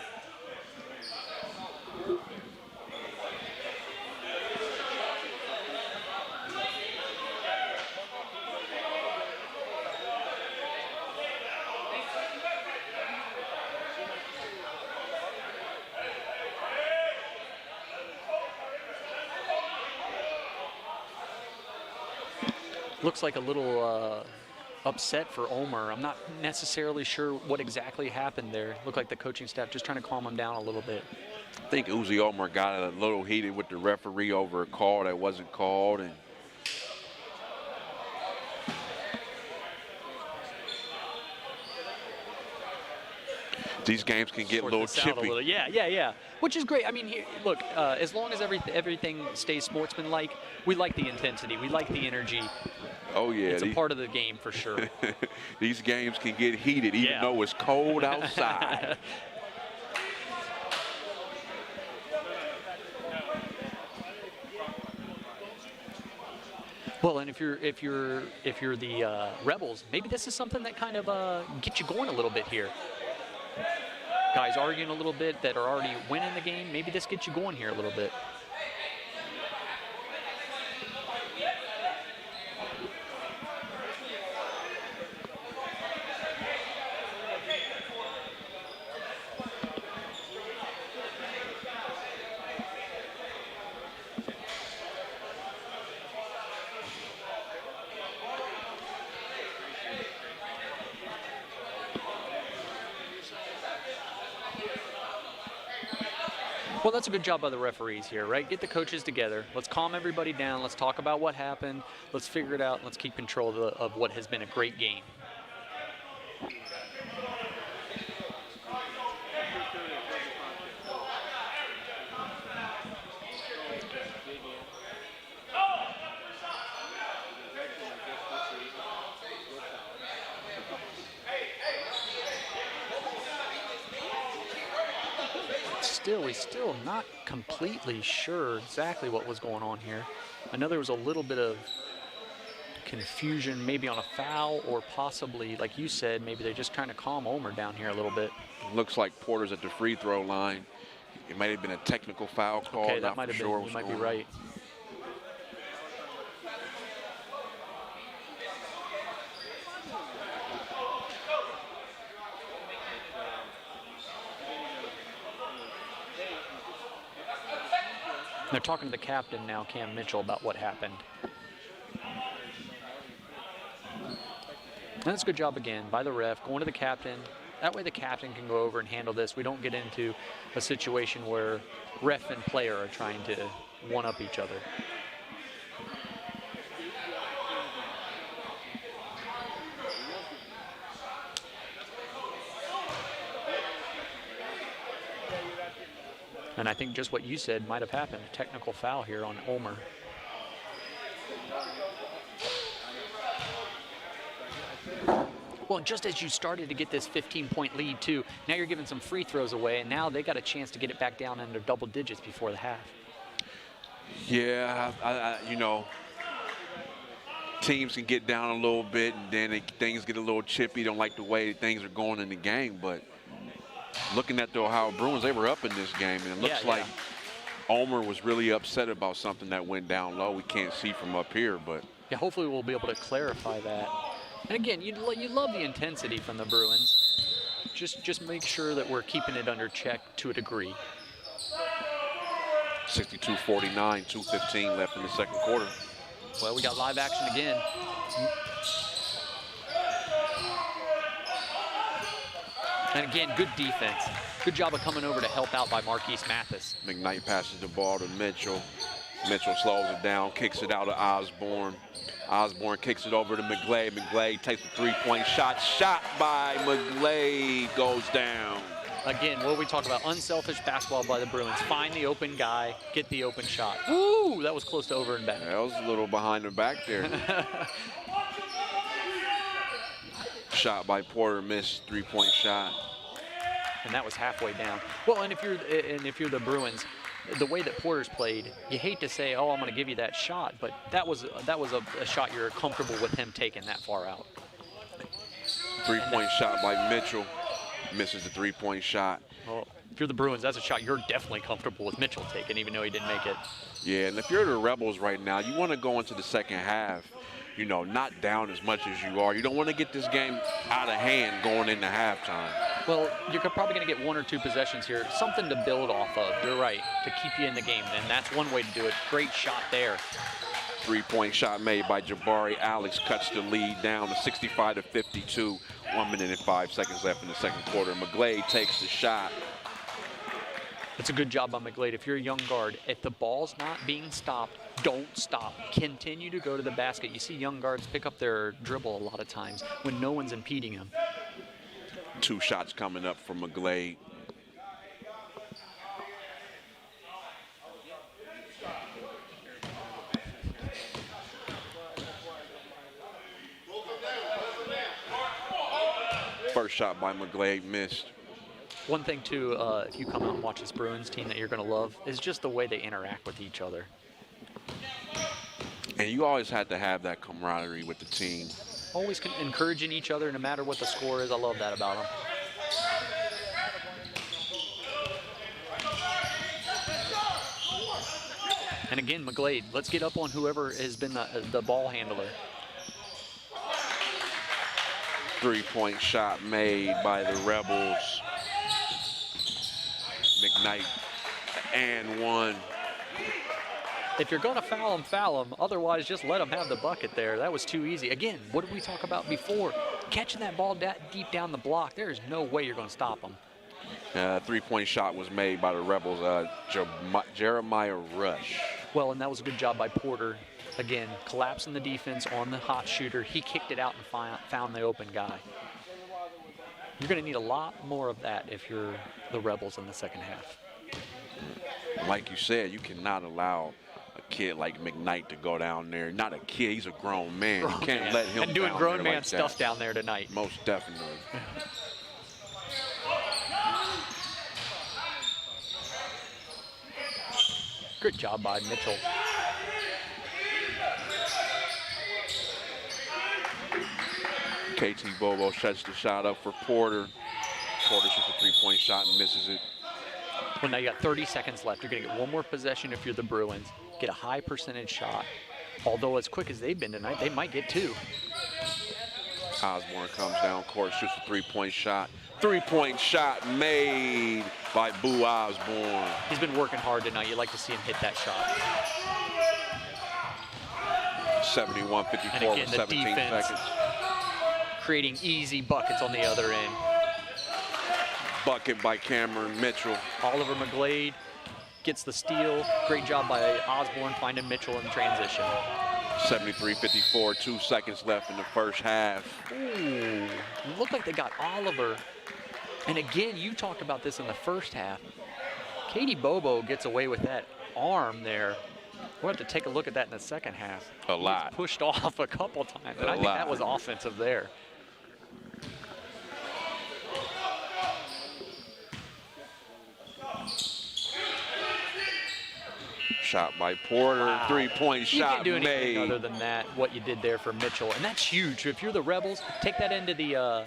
Looks like a little upset for Omer. I'm not necessarily sure what exactly happened there. Looked like the coaching staff just trying to calm him down a little bit. I think Uzi Omer got a little heated with the referee over a call that wasn't called. And These games can get a little chippy. Yeah. Which is great. I mean, look, as long as everything stays sportsmanlike, we like the intensity, we like the energy. Oh yeah, it's a part of the game for sure. These games can get heated, even though it's cold outside. Well, and if you're the Rebels, maybe this is something that kind of gets you going a little bit here. Guys arguing a little bit that are already winning the game. Maybe this gets you going here a little bit. Well, that's a good job by the referees here, right? Get the coaches together. Let's calm everybody down. Let's talk about what happened. Let's figure it out. And let's keep control of what has been a great game. We're still not completely sure exactly what was going on here. I know there was a little bit of confusion, maybe on a foul, or possibly, like you said, maybe they're just trying to calm Omer down here a little bit. Looks like Porter's at the free throw line. It might have been a technical foul call. Okay, that might have been. You might be right. They're talking to the captain now, Cam Mitchell, about what happened. And that's a good job again by the ref, going to the captain. That way the captain can go over and handle this. We don't get into a situation where ref and player are trying to one-up each other. And I think just what you said might have happened, a technical foul here on Omer. Well, just as you started to get this 15-point lead, too, now you're giving some free throws away, and now they got a chance to get it back down into double digits before the half. Yeah, you know, teams can get down a little bit, and then things get a little chippy. Don't like the way things are going in the game, but looking at the Ohio Bruins, they were up in this game, and it looks like Omer was really upset about something that went down low. We can't see from up here, but yeah, hopefully we'll be able to clarify that. And again, you love the intensity from the Bruins. Just make sure that we're keeping it under check to a degree. 62-49, 2:15 left in the second quarter. Well, we got live action again. And again, good defense. Good job of coming over to help out by Marquise Mathis. McKnight passes the ball to Mitchell. Mitchell slows it down, kicks it out to Osborne. Osborne kicks it over to McGlade. McGlade takes a three-point shot. Shot by McGlade goes down. Again, what we talk about, unselfish basketball by the Bruins. Find the open guy, get the open shot. Woo! That was close to over and back. That was a little behind the back there. Shot by Porter, missed three-point shot. And that was halfway down. Well, and if you're the Bruins, the way that Porter's played, you hate to say, oh, I'm going to give you that shot, but that was a shot you're comfortable with him taking that far out. Three-point shot by Mitchell. Misses the three-point shot. Well, if you're the Bruins, that's a shot you're definitely comfortable with Mitchell taking, even though he didn't make it. Yeah, and if you're the Rebels right now, you want to go into the second half, you know, not down as much as you are. You don't want to get this game out of hand going into halftime. Well, you're probably going to get one or two possessions here, something to build off of. You're right, to keep you in the game, and that's one way to do it. Great shot there. Three-point shot made by Jabari. Alex cuts the lead down to 65-52. 1 minute and 5 seconds left in the second quarter. McGlade takes the shot. It's a good job by McGlade. If you're a young guard, if the ball's not being stopped, don't stop. Continue to go to the basket. You see young guards pick up their dribble a lot of times when no one's impeding them. 2 shots coming up from McGlade. First shot by McGlade missed. One thing, too, if you come out and watch this Bruins team that you're going to love, is just the way they interact with each other. And you always had to have that camaraderie with the team. Always encouraging each other no matter what the score is. I love that about them. And again, McGlade, let's get up on whoever has been the ball handler. 3-point shot made by the Rebels. McKnight and 1. If you're going to foul them. Otherwise, just let them have the bucket there. That was too easy. Again, what did we talk about before? Catching that ball deep down the block, there is no way you're going to stop them. 3-point shot was made by the Rebels, Jeremiah Rush. Well, and that was a good job by Porter. Again, collapsing the defense on the hot shooter. He kicked it out and found the open guy. You're going to need a lot more of that if you're the Rebels in the second half. Like you said, you cannot allow a kid like McKnight to go down there. Not a kid, he's a grown man. You can't let him and doing down grown there man like stuff that. down there tonight. Most definitely. Good job by Mitchell. KT Bobo sets the shot up for Porter. Porter shoots a 3-point shot and misses it. Well, now you got 30 seconds left. You're going to get one more possession if you're the Bruins. Get a high percentage shot. Although as quick as they've been tonight, they might get 2. Osborne comes down court, shoots a 3-point shot. 3-point shot made by Boo Osborne. He's been working hard tonight. You'd like to see him hit that shot. 71-54 with 17 defense, seconds. Creating easy buckets on the other end. Bucket by Cameron Mitchell. Oliver McGlade gets the steal. Great job by Osborne finding Mitchell in transition. 73-54, 2 seconds left in the first half. Ooh, looked like they got Oliver. And again, you talked about this in the first half. Katie Bobo gets away with that arm there. We'll have to take a look at that in the second half. A lot. He was pushed off a couple times, and I think that was offensive there. Shot by Porter, 3-point You shot can't do anything made. other than that, what you did there for Mitchell, and that's huge. If you're the Rebels, take that into the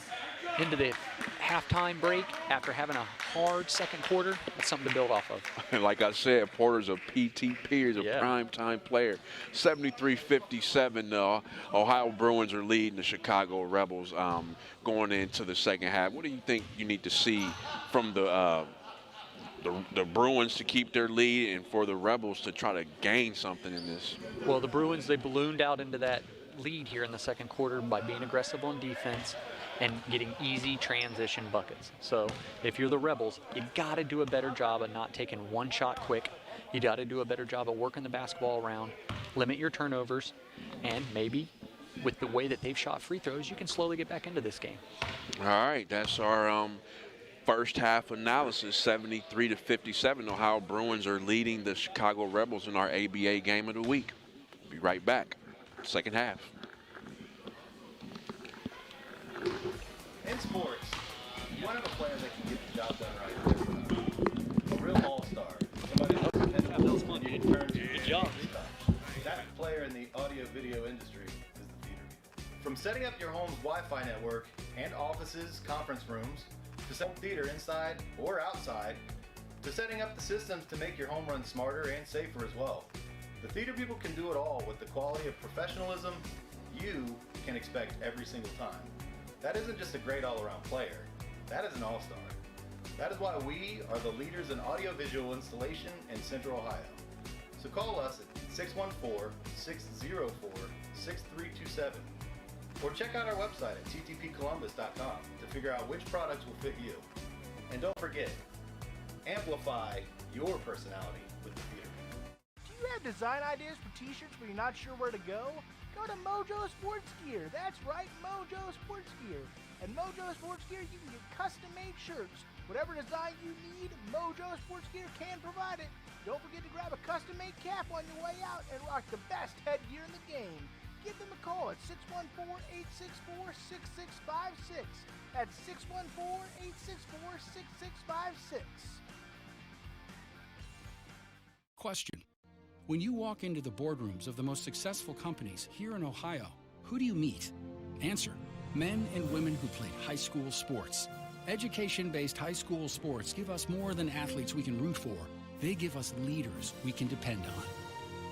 halftime break after having a hard second quarter. That's something to build off of. Like I said, Porter's a PTP, he's a prime-time player. 73-57, the Ohio Bruins are leading the Chicago Rebels going into the second half. What do you think you need to see from the Bruins to keep their lead and for the Rebels to try to gain something in this? Well, the Bruins, they ballooned out into that lead here in the second quarter by being aggressive on defense and getting easy transition buckets. So if you're the Rebels, you got to do a better job of not taking one shot quick. You got to do a better job of working the basketball around, limit your turnovers, and maybe with the way that they've shot free throws, you can slowly get back into this game. All right, that's our first half analysis. 73-57, the Ohio Bruins are leading the Chicago Rebels in our ABA game of the week. Be right back. Second half. In sports, you want to have a player that can get the job done right. A real all-star. Somebody who's dependable and you can turn to. Good job. That player in the audio-video industry is the theater people. From setting up your home's Wi-Fi network and offices, conference rooms, to set up theater inside or outside, to setting up the systems to make your home run smarter and safer as well. The theater people can do it all with the quality of professionalism you can expect every single time. That isn't just a great all-around player. That is an all-star. That is why we are the leaders in audiovisual installation in Central Ohio. So call us at 614-604-6327 or check out our website at ttpcolumbus.com to figure out which products will fit you. And don't forget, amplify your personality with the theater. Do you have design ideas for t-shirts but you're not sure where to go? Go to Mojo Sports Gear. That's right, Mojo Sports Gear. At Mojo Sports Gear, you can get custom-made shirts. Whatever design you need, Mojo Sports Gear can provide it. Don't forget to grab a custom-made cap on your way out and rock the best headgear in the game. Give them a call at 614-864-6656. That's 614-864-6656. Question. When you walk into the boardrooms of the most successful companies here in Ohio, who do you meet? Answer. Men and women who played high school sports. Education-based high school sports give us more than athletes we can root for. They give us leaders we can depend on.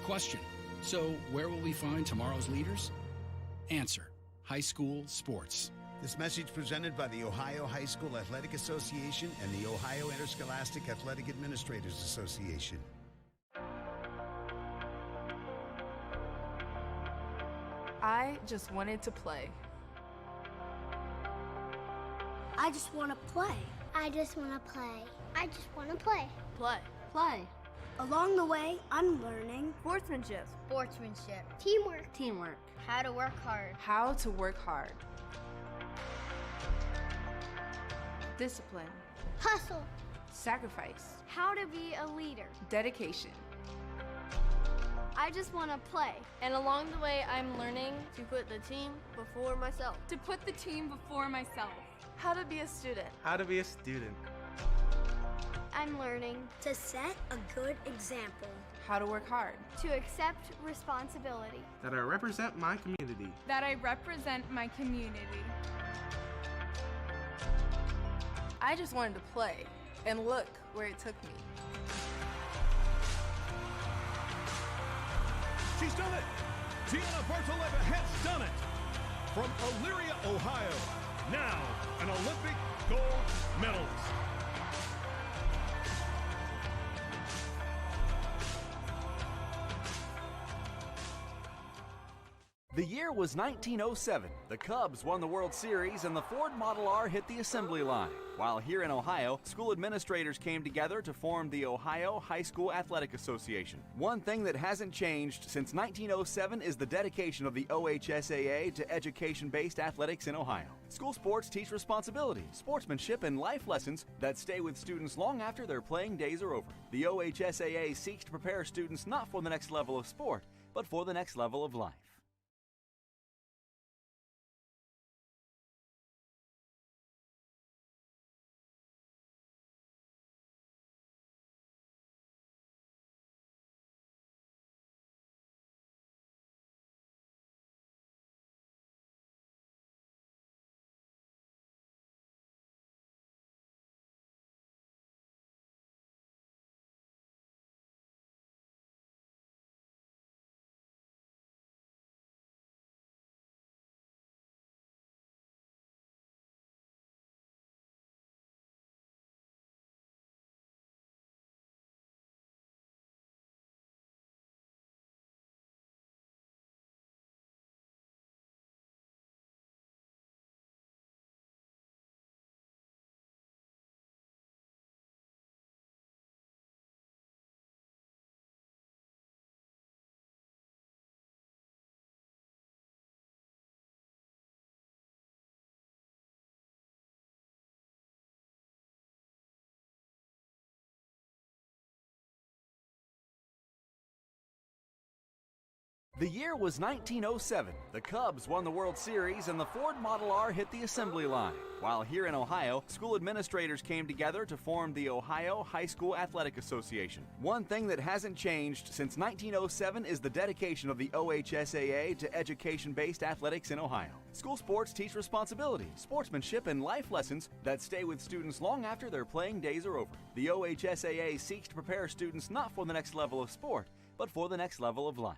Question. So, where will we find tomorrow's leaders? Answer. High school sports. This message presented by the Ohio High School Athletic Association and the Ohio Interscholastic Athletic Administrators Association. I just wanted to play. I just want to play. I just want to play. I just want to play. Play. Play. Along the way, I'm learning Sportsmanship. sportsmanship, teamwork, Teamwork. how to work hard, How to work hard. Discipline. hustle, Sacrifice. how to be a leader. Dedication. I just want to play. And along the way, I'm learning to put the team before myself. To put the team before myself. How to be a student. How to be a student. I'm learning to set a good example, How to work hard. to accept responsibility. That I represent my community. That I represent my community. I just wanted to play, and look where it took me. She's done it! Gianna Bartoletta has done it! From Elyria, Ohio, now an Olympic gold medalist. The year was 1907. The Cubs won the World Series and the Ford Model R hit the assembly line. While here in Ohio, school administrators came together to form the Ohio High School Athletic Association. One thing that hasn't changed since 1907 is the dedication of the OHSAA to education-based athletics in Ohio. School sports teach responsibility, sportsmanship, and life lessons that stay with students long after their playing days are over. The OHSAA seeks to prepare students not for the next level of sport, but for the next level of life. The year was 1907. The Cubs won the World Series and the Ford Model R hit the assembly line. While here in Ohio, school administrators came together to form the Ohio High School Athletic Association. One thing that hasn't changed since 1907 is the dedication of the OHSAA to education-based athletics in Ohio. School sports teach responsibility, sportsmanship, and life lessons that stay with students long after their playing days are over. The OHSAA seeks to prepare students not for the next level of sport, but for the next level of life.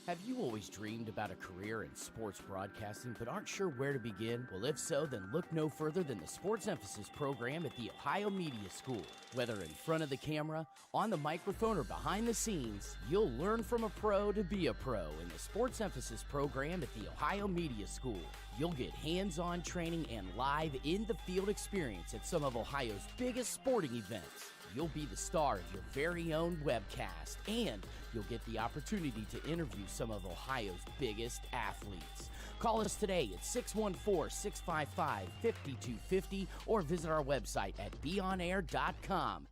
Have you always dreamed about a career in sports broadcasting but aren't sure where to begin? Well, if so, then look no further than the Sports Emphasis program at the Ohio Media School. Whether in front of the camera, on the microphone, or behind the scenes, you'll learn from a pro to be a pro in the Sports Emphasis program at the Ohio Media School. You'll get hands-on training and live in-the-field experience at some of Ohio's biggest sporting events. you'll be the star of your very own webcast, and you'll get the opportunity to interview some of Ohio's biggest athletes. Call us today at 614-655-5250 or visit our website at beonair.com.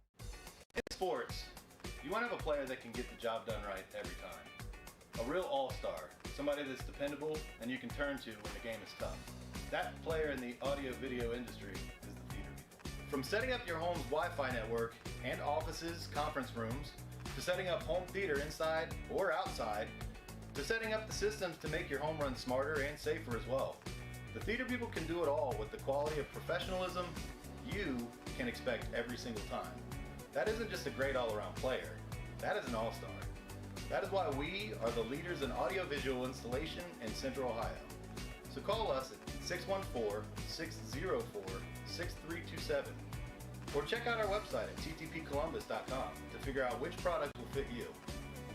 In sports, you want to have a player that can get the job done right every time. A real all-star, somebody that's dependable and you can turn to when the game is tough. That player in the audio-video industry is the theater people. From setting up your home's Wi-Fi network and offices, conference rooms, to setting up home theater inside or outside, to setting up the systems to make your home run smarter and safer as well. The theater people can do it all with the quality of professionalism you can expect every single time. That isn't just a great all-around player, that is an all-star. That is why we are the leaders in audiovisual installation in Central Ohio. So call us at 614-604-6327 or check out our website at ttpcolumbus.com to figure out which product will fit you.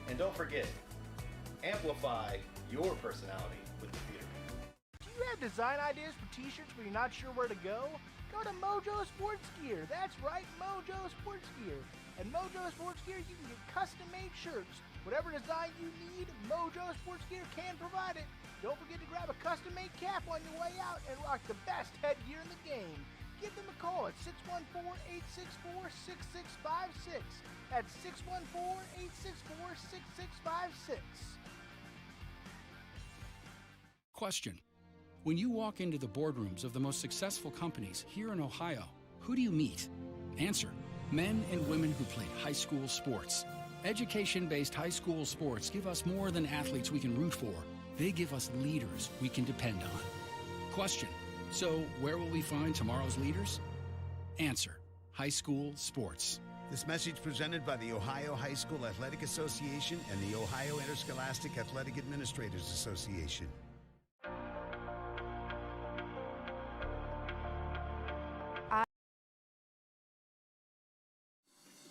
And don't forget, amplify your personality with the theater. Do you have design ideas for t-shirts but you're not sure where to go? Go to Mojo Sports Gear. That's right, Mojo Sports Gear. At Mojo Sports Gear, you can get custom-made shirts. Whatever design you need, Mojo Sports Gear can provide it. Don't forget to grab a custom-made cap on your way out and rock the best headgear in the game. Give them a call at 614-864-6656. That's 614-864-6656. Question. When you walk into the boardrooms of the most successful companies here in Ohio, who do you meet? Answer. Men and women who played high school sports. Education-based high school sports give us more than athletes we can root for. They give us leaders we can depend on. Question. So where will we find tomorrow's leaders? Answer. High school sports. This message presented by the Ohio High School Athletic Association and the Ohio Interscholastic Athletic Administrators Association.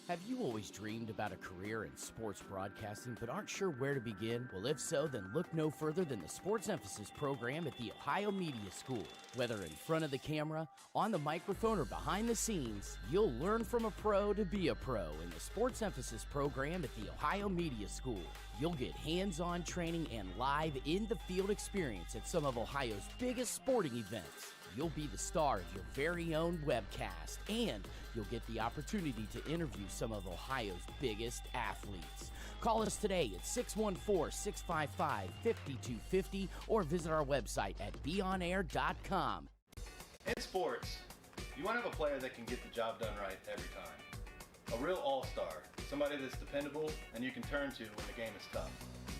Have you always dreamed about a career in sports broadcasting but aren't sure where to begin? Well, if so, then look no further than the Sports Emphasis program at the Ohio Media School. Whether in front of the camera, on the microphone, or behind the scenes, you'll learn from a pro to be a pro in the Sports Emphasis program at the Ohio Media School. You'll get hands-on training and live in-the-field experience at some of Ohio's biggest sporting events. You'll be the star of your very own webcast, and you'll get the opportunity to interview some of Ohio's biggest athletes. Call us today at 614-655-5250 or visit our website at beonair.com. In sports, you want to have a player that can get the job done right every time. A real all-star, somebody that's dependable and you can turn to when the game is tough.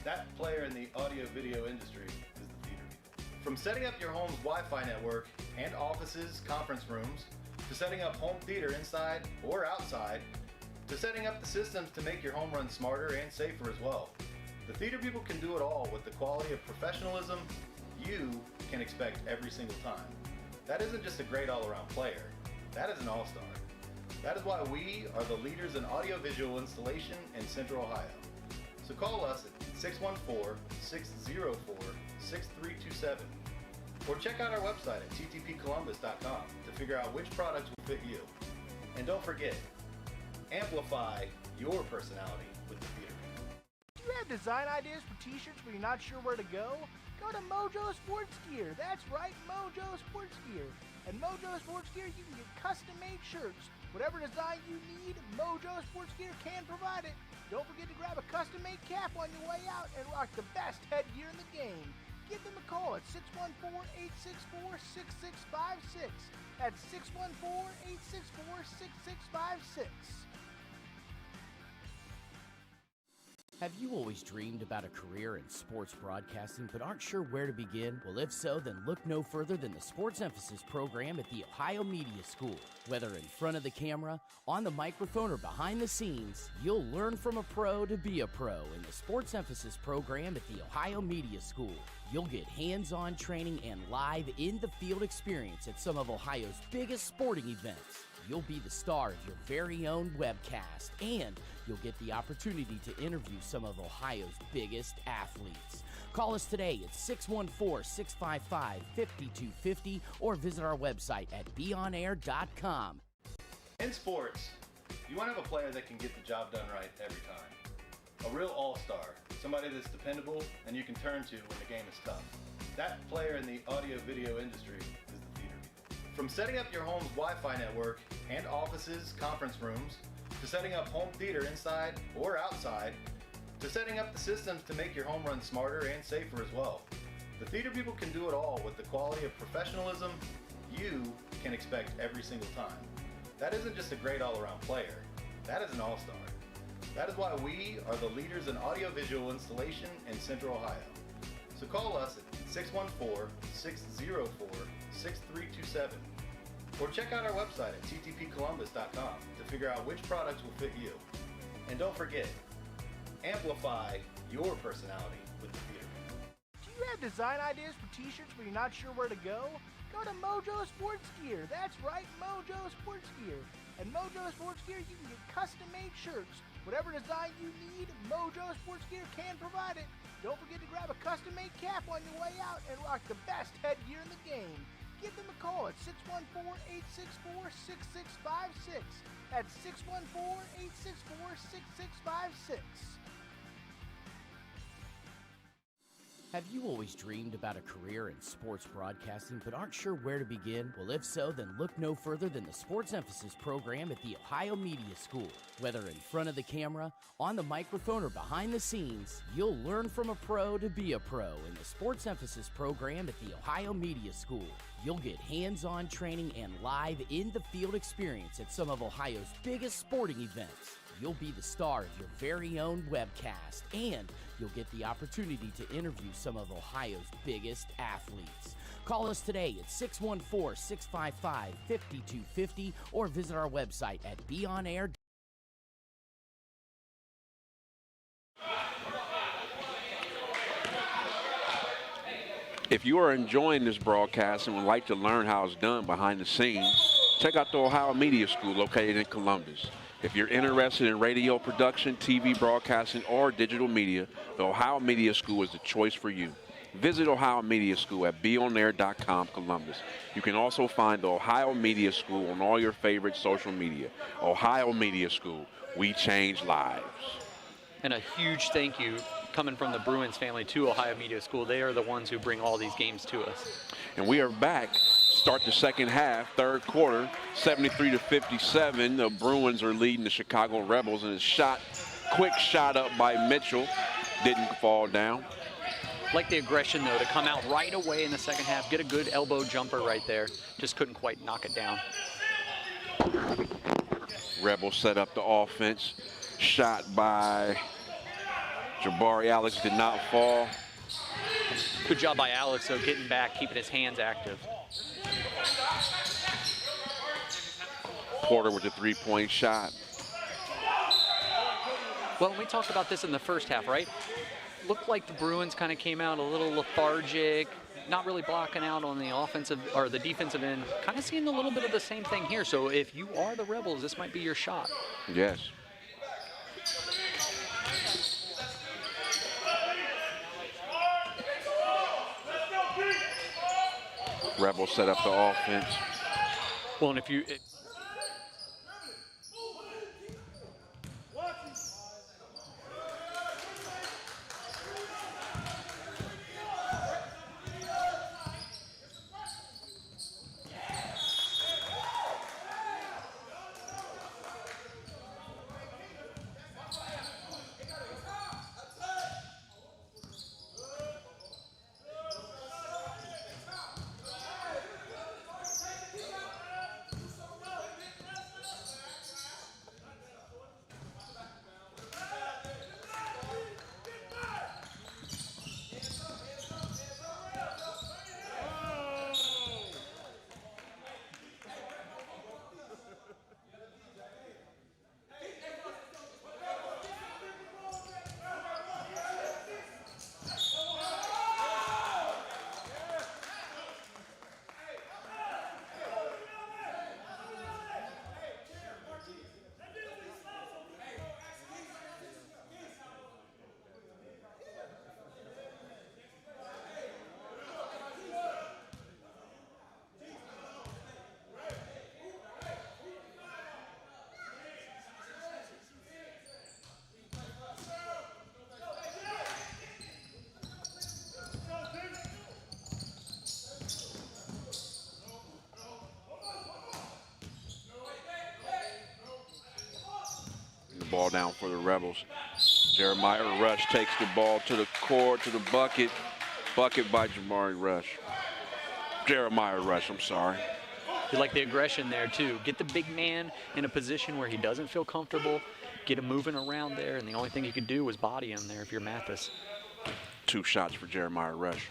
That player in the audio-video industry is the theater people. From setting up your home's Wi-Fi network and offices, conference rooms, to setting up home theater inside or outside, to setting up the systems to make your home run smarter and safer as well. The theater people can do it all with the quality of professionalism you can expect every single time. That isn't just a great all-around player, that is an all-star. That is why we are the leaders in audiovisual installation in Central Ohio. So call us at 614-604-6327 or check out our website at ttpcolumbus.com to figure out which products will fit you. And don't forget, amplify your personality with the theater people. Do you have design ideas for t-shirts but you're not sure where to go? Go to Mojo Sports Gear. That's right, Mojo Sports Gear. At Mojo Sports Gear, you can get custom-made shirts. Whatever design you need, Mojo Sports Gear can provide it. Don't forget to grab a custom-made cap on your way out and rock the best headgear in the game. Give them a call at 614-864-6656. That's 614-864-6656. Have you always dreamed about a career in sports broadcasting but aren't sure where to begin? Well, if so, then look no further than the Sports Emphasis program at the Ohio Media School. Whether in front of the camera, on the microphone, or behind the scenes, you'll learn from a pro to be a pro in the Sports Emphasis program at the Ohio Media School. You'll get hands-on training and live in-the-field experience at some of Ohio's biggest sporting events. You'll be the star of your very own webcast, and you'll get the opportunity to interview some of Ohio's biggest athletes. Call us today at 614-655-5250 or visit our website at beonair.com. In sports, You want to have a player that can get the job done right every time. A real all-star, somebody that's dependable and you can turn to when the game is tough. That player in the audio-video industry is the theater people. From setting up your home's Wi-Fi network and offices, conference rooms, to setting up home theater inside or outside, to setting up the systems to make your home run smarter and safer as well. The theater people can do it all with the quality of professionalism you can expect every single time. That isn't just a great all-around player, that is an all-star. That is why we are the leaders in audiovisual installation in Central Ohio. So call us at 614-604-6327 or check out our website at ttpcolumbus.com to figure out which products will fit you. And don't forget, amplify your personality with the theater. Do you have design ideas for t-shirts but you're not sure where to go? Go to Mojo Sports Gear. That's right, Mojo Sports Gear. At Mojo Sports Gear, you can get custom-made shirts. Whatever design you need, Mojo Sports Gear can provide it. Don't forget to grab a custom-made cap on your way out and rock the best headgear in the game. Give them a call at 614-864-6656. That's 614-864-6656. Have you always dreamed about a career in sports broadcasting but aren't sure where to begin? Well, if so, then look no further than the Sports Emphasis program at the Ohio Media School. Whether in front of the camera, on the microphone, or behind the scenes, you'll learn from a pro to be a pro in the Sports Emphasis program at the Ohio Media School. You'll get hands-on training and live in-the-field experience at some of Ohio's biggest sporting events. You'll be the star of your very own webcast, and you'll get the opportunity to interview some of Ohio's biggest athletes. Call us today at 614-655-5250 or visit our website at beonair.com. If you are enjoying this broadcast and would like to learn how it's done behind the scenes, check out the Ohio Media School located in Columbus. If you're interested in radio production, TV broadcasting, or digital media, the Ohio Media School is the choice for you. Visit Ohio Media School at beonair.com Columbus. You can also find the Ohio Media School on all your favorite social media. Ohio Media School, we change lives. And a huge thank you coming from the Bruins family to Ohio Media School. They are the ones who bring all these games to us. And we are back. Start the second half, third quarter, 73-57. The Bruins are leading the Chicago Rebels, and a quick shot up by Mitchell didn't fall down. Like the aggression, though, to come out right away in the second half, get a good elbow jumper right there. Just couldn't quite knock it down. Rebels set up the offense. Shot by Jabari Alex did not fall. Good job by Alex, though, getting back, keeping his hands active. Porter with a three-point shot. Well, we talked about this in the first half, right? Looked like the Bruins kind of came out a little lethargic, not really blocking out on the offensive or the defensive end. Kind of seeing a little bit of the same thing here. So if you are the Rebels, this might be your shot. Yes. Rebels set up the offense. Well, and if you... ball down for the Rebels. Jeremiah Rush takes the ball to the court, to the bucket. Bucket by Jeremiah Rush, I'm sorry. You like the aggression there, too. Get the big man in a position where he doesn't feel comfortable, get him moving around there, and the only thing you could do was body him there if you're Mathis. 2 shots for Jeremiah Rush.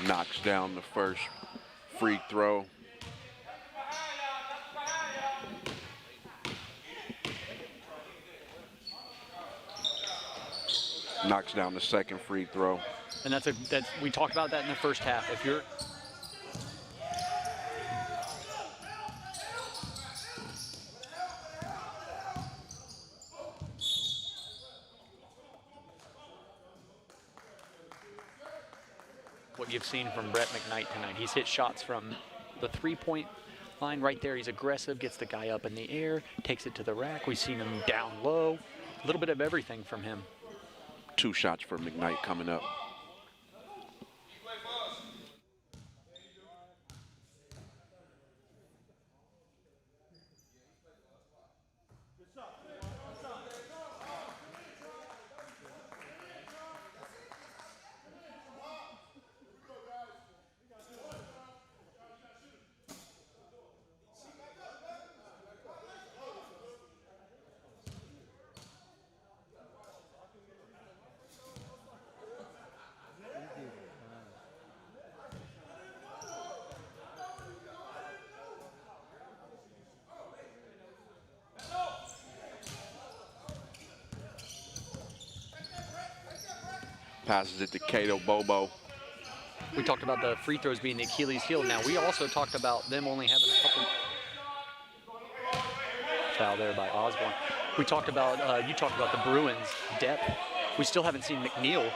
Knocks down the first free throw. Knocks down the second free throw. And we talked about that in the first half. If you're what you've seen from Brett McKnight tonight. He's hit shots from the three-point line right there. He's aggressive, gets the guy up in the air, takes it to the rack. We've seen him down low. A little bit of everything from him. 2 shots for McKnight coming up. Passes it to Cato Bobo. We talked about the free throws being the Achilles heel. Now, we also talked about them only having a couple. Foul there by Osborne. We talked about, you talked about the Bruins' depth. We still haven't seen McNeil.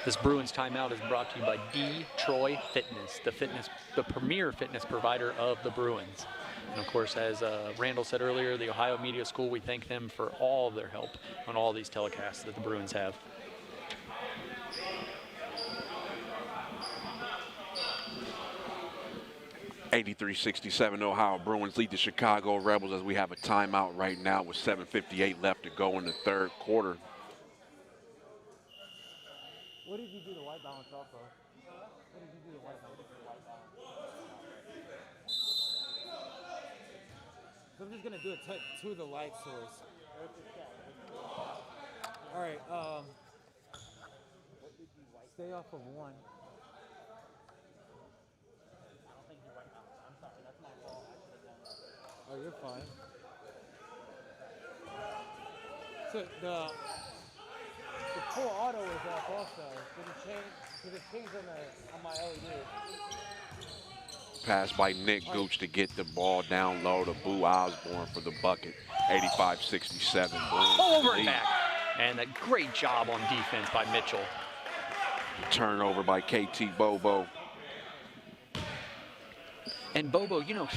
This Bruins timeout is brought to you by D-Troy Fitness, the premier fitness provider of the Bruins. And of course, as Randall said earlier, the Ohio Media School, we thank them for all of their help on all these telecasts that the Bruins have. '83-67 Ohio Bruins lead the Chicago Rebels as we have a timeout right now with 7:58 left to go in the third quarter. What did you do to white balance also? What did you do to white balance? So I'm just gonna do it to the light source. All right. Stay off of one. I don't think he went out. I'm sorry, that's my fault. I should have done that. Oh, you're fine. So the full auto is off also. Did it change on my LED? Pass by Nick Gooch to get the ball down low to Boo Osborne for the bucket. 85-67. All over and back. And a great job on defense by Mitchell. Turnover by KT Bobo. And Bobo, you know,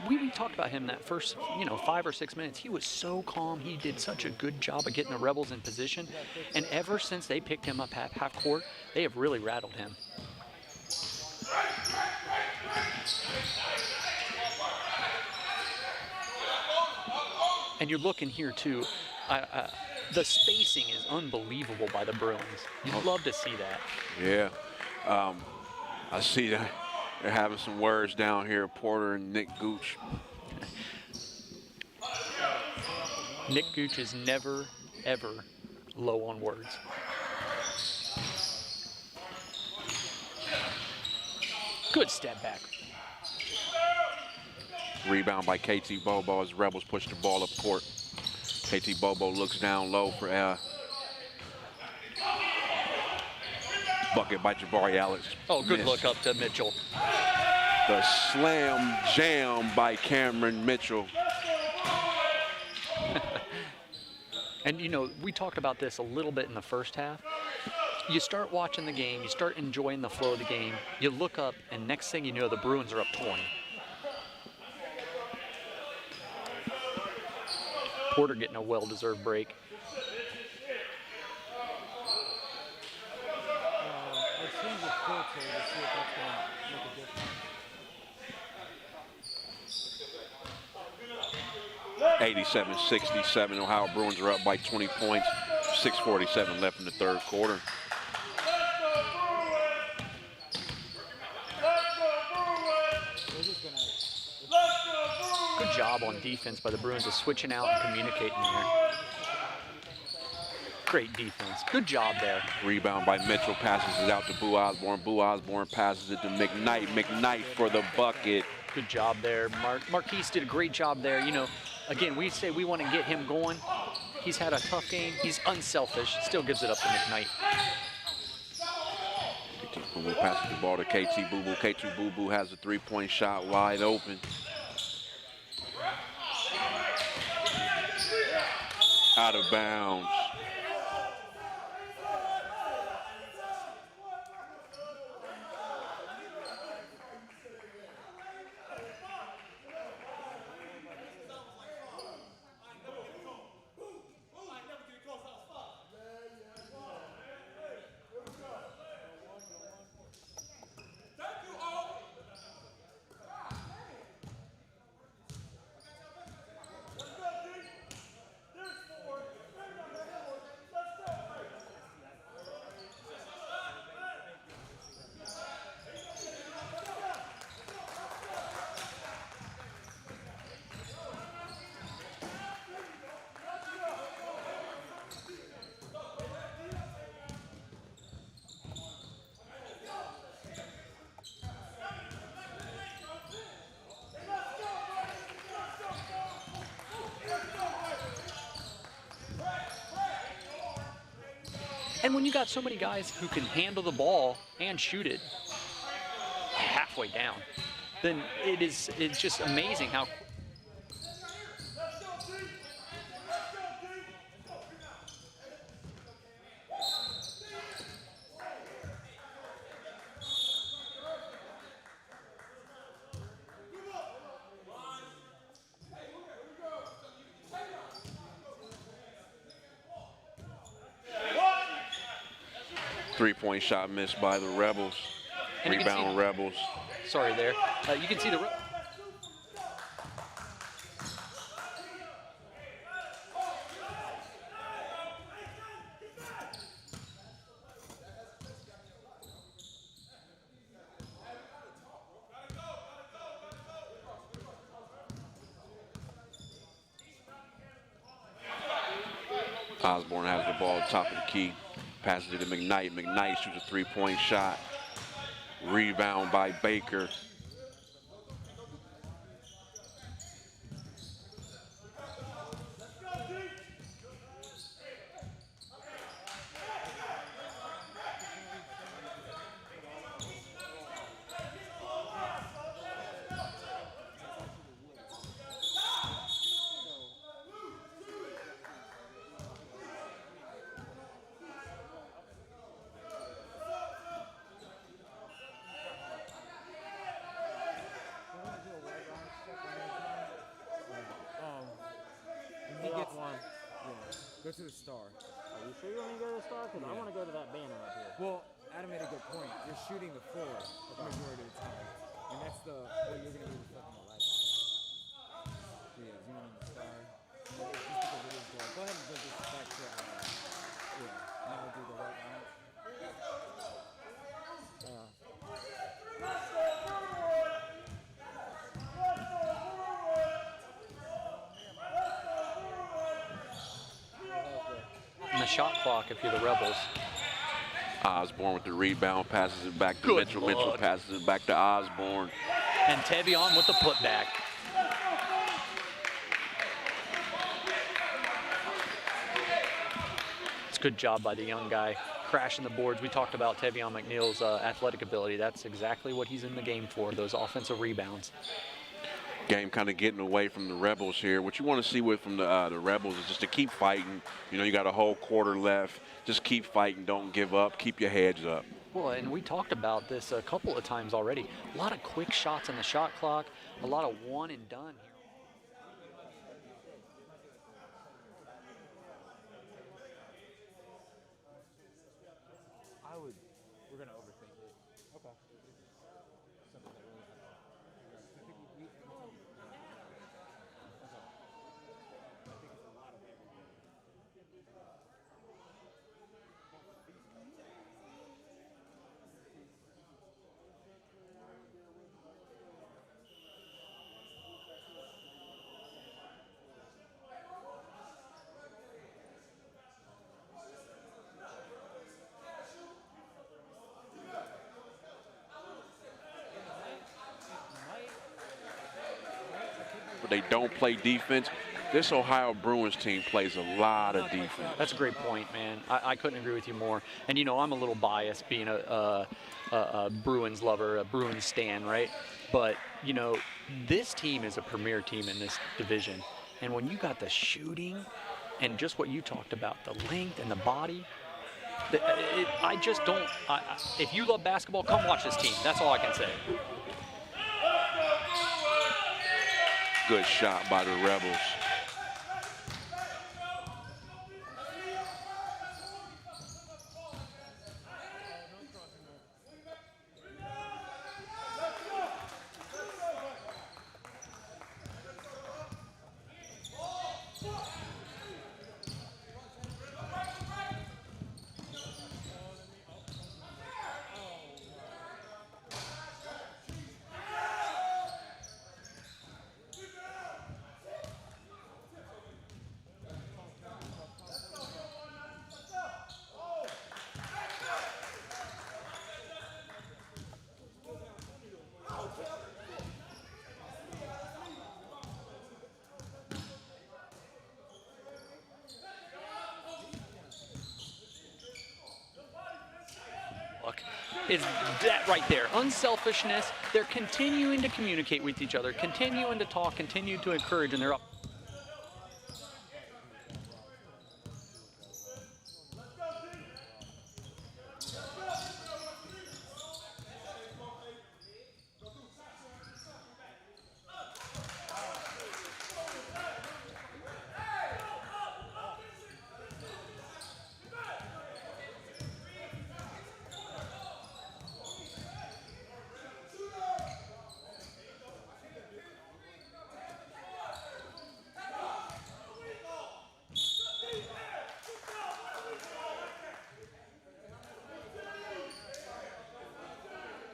we talked about him that first, 5 or 6 minutes. He was so calm. He did such a good job of getting the Rebels in position. And ever since they picked him up half court, they have really rattled him. And you're looking here, too. The spacing is unbelievable by the Bruins. You'd love to see that. Yeah. I see that they're having some words down here, Porter and Nick Gooch. Nick Gooch is never, ever low on words. Good step back. Rebound by KT Bobo as Rebels push the ball up court. KT Bobo looks down low for bucket by Jabari Alex. Oh, good Missed. look up to Mitchell. The slam jam by Cameron Mitchell. And, we talked about this a little bit in the first half. You start watching the game, you start enjoying the flow of the game, you look up, and next thing you know, the Bruins are up 20. Porter getting a well-deserved break. I've seen the filter to see if that's going to make a difference. 87-67, Ohio Bruins are up by 20 points. 6:47 left in the third quarter. Good job on defense by the Bruins of switching out and communicating there. Great defense. Good job there. Rebound by Mitchell, passes it out to Boo Osborne. Boo Osborne passes it to McKnight. McKnight for the bucket. Good job there. Marquise did a great job there. Again, we say we want to get him going. He's had a tough game. He's unselfish. Still gives it up to McKnight. KT Boo Boo passes the ball to KT Boo Boo. KT Boo Boo has a three-point shot wide open. Out of bounds. And when you got so many guys who can handle the ball and shoot it halfway down, then it's just amazing how. Three-point shot missed by the Rebels. Rebound Rebels. Sorry there. You can see the. Osborne has the ball at the top of the key. passes it to McKnight. McKnight shoots a three-point shot. Rebound by Baker. He gets one. Yeah. Go to the star. Are you sure you want to go to the star? Because I want to go to that banner up here. Well, Adam made a good point. You're shooting the floor the majority of the time. And that's what you're going to be reflecting the light on. So yeah, zoom in the star. But it's just because it is gold. Go ahead and go this back to, now we'll do the right line. And the shot clock if you're the Rebels. Osborne with the rebound, passes it back to Good Mitchell. Mitchell look. passes it back to Osborne. And Tevion with the putback. It's a good job by the young guy, crashing the boards. We talked about Tevion McNeil's athletic ability. That's exactly what he's in the game for, those offensive rebounds. Game kind of getting away from the Rebels here. What you want to see from the Rebels is just to keep fighting. You know, you got a whole quarter left. Just keep fighting. Don't give up. Keep your heads up. Well, and we talked about this a couple of times already. A lot of quick shots on the shot clock, a lot of one and done here. We're going to overthink it. Okay. Something that really happens. I think we okay. I think it's a lot of everything. But they don't play defense. This Ohio Bruins team plays a lot of defense. That's a great point, man. I couldn't agree with you more. And, you know, I'm a little biased being a Bruins lover, a Bruins stan, right? But, you know, this team is a premier team in this division. And when you got the shooting and just what you talked about, the length and the body, I just don't. If you love basketball, come watch this team. That's all I can say. Good shot by the Rebels. Is that right there. Unselfishness. They're continuing to communicate with each other, continuing to talk, continue to encourage, and they're up.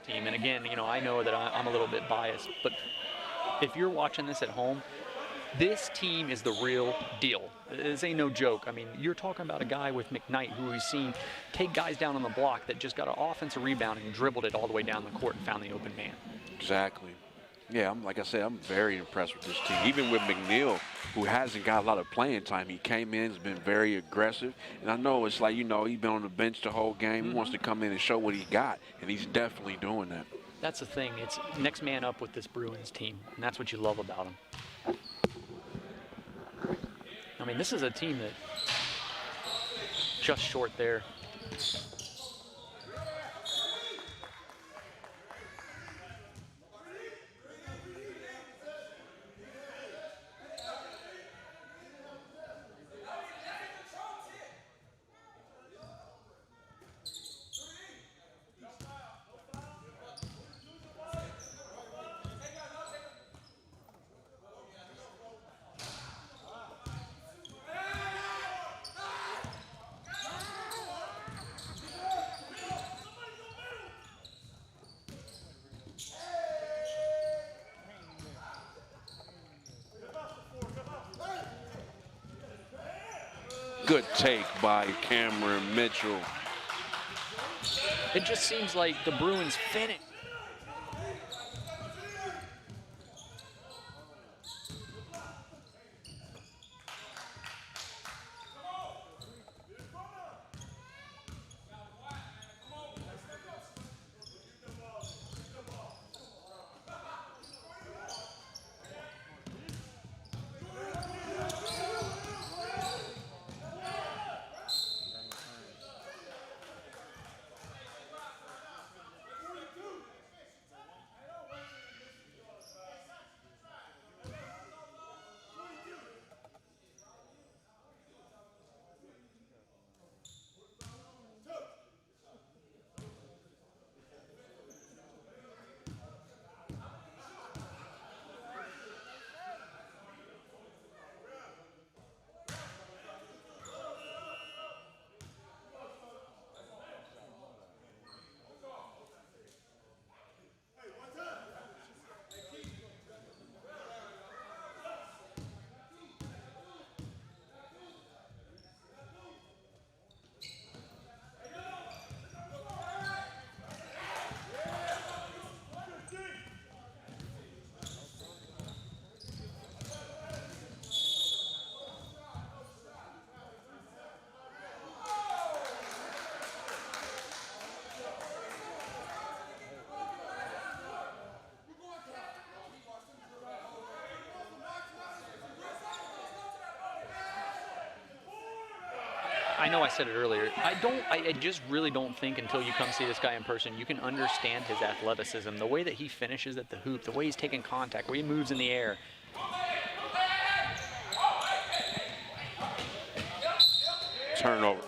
Team. And again, you know, I know that I'm a little bit biased, but if you're watching this at home, This team is the real deal. This ain't no joke. I mean, you're talking about a guy with McKnight who we've seen take guys down on the block that just got an offensive rebound and dribbled it all the way down the court and found the open man. Exactly. Yeah, like I said, I'm very impressed with this team. Even with McNeil, who hasn't got a lot of playing time, he came in, has been very aggressive. And I know it's like, he's been on the bench the whole game. He wants to come in and show what he got, and he's definitely doing that. That's the thing. It's next man up with this Bruins team, and that's what you love about them. I mean, this is a team that just short there. Good take by Cameron Mitchell. It just seems like the Bruins finish. I know I said it earlier. I just really don't think until you come see this guy in person, you can understand his athleticism, the way that he finishes at the hoop, the way he's taking contact, the way he moves in the air. Turnover.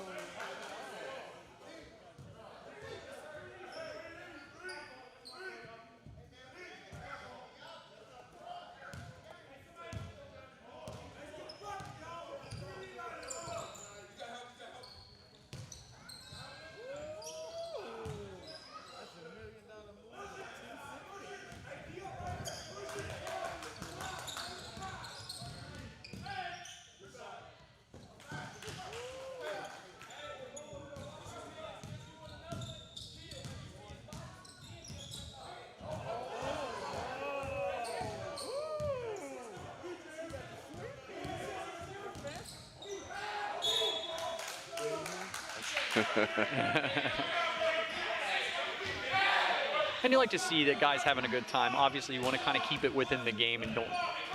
And you like to see that guys having a good time. Obviously, you want to kind of keep it within the game and don't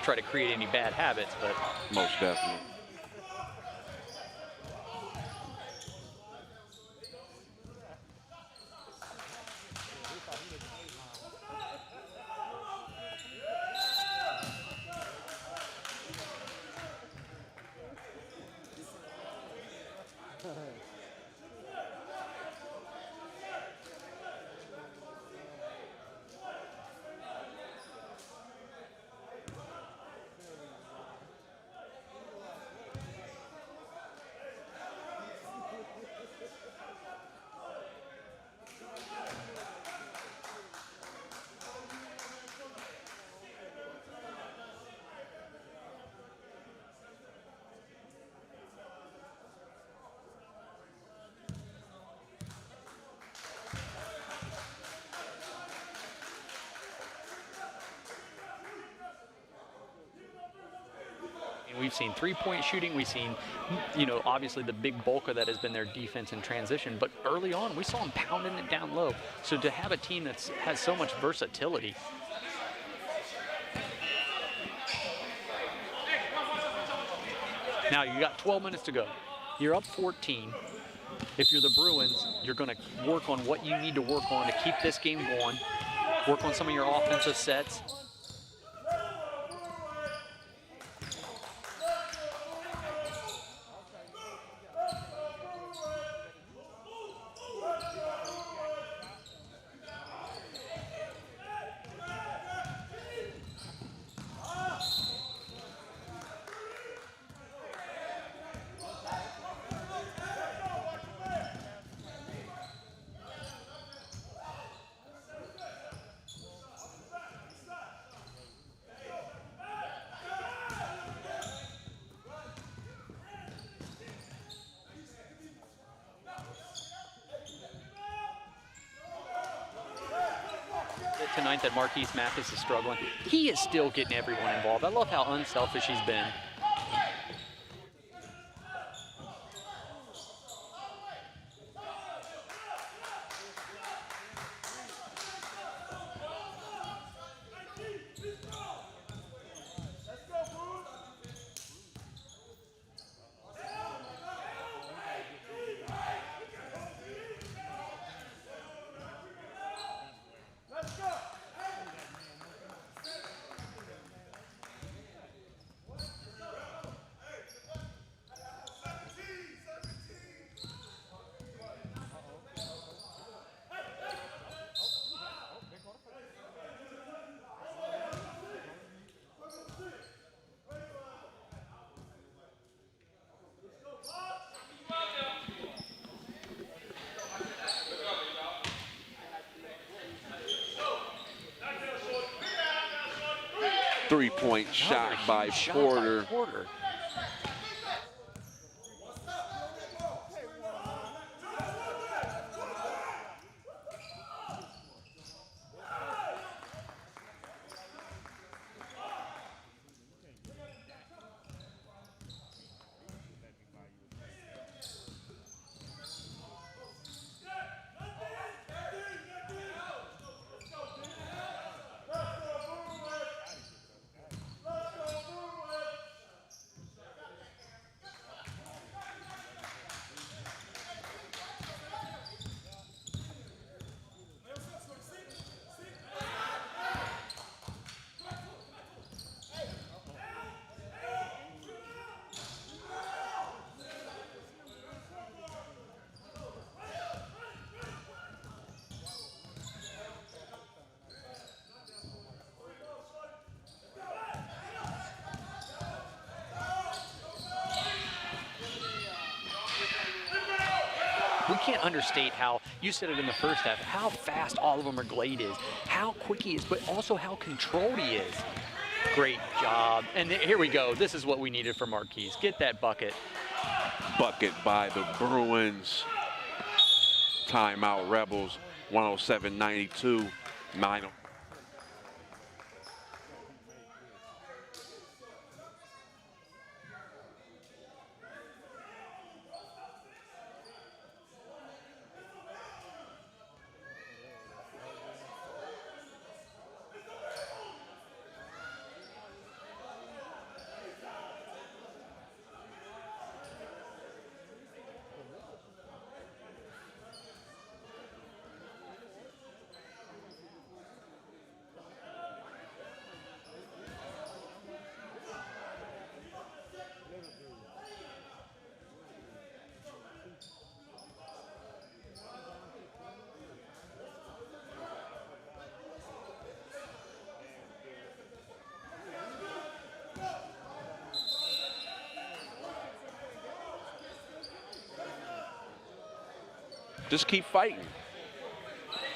try to create any bad habits, but most definitely. We've seen three-point shooting. We've seen, obviously the big bulk of that has been their defense and transition. But early on, we saw them pounding it down low. So to have a team that has so much versatility. Now you got 12 minutes to go. You're up 14. If you're the Bruins, you're going to work on what you need to work on to keep this game going. Work on some of your offensive sets. Tonight that Marquise Mathis is struggling. He is still getting everyone involved. I love how unselfish he's been. Three-point shot by Porter. We can't understate how, you said it in the first half, how fast all of them are Glade is, how quick he is, but also how controlled he is. Great job. And here we go. This is what we needed for Marquise. Get that bucket. Bucket by the Bruins. Timeout Rebels, 107-92. 9. Just keep fighting.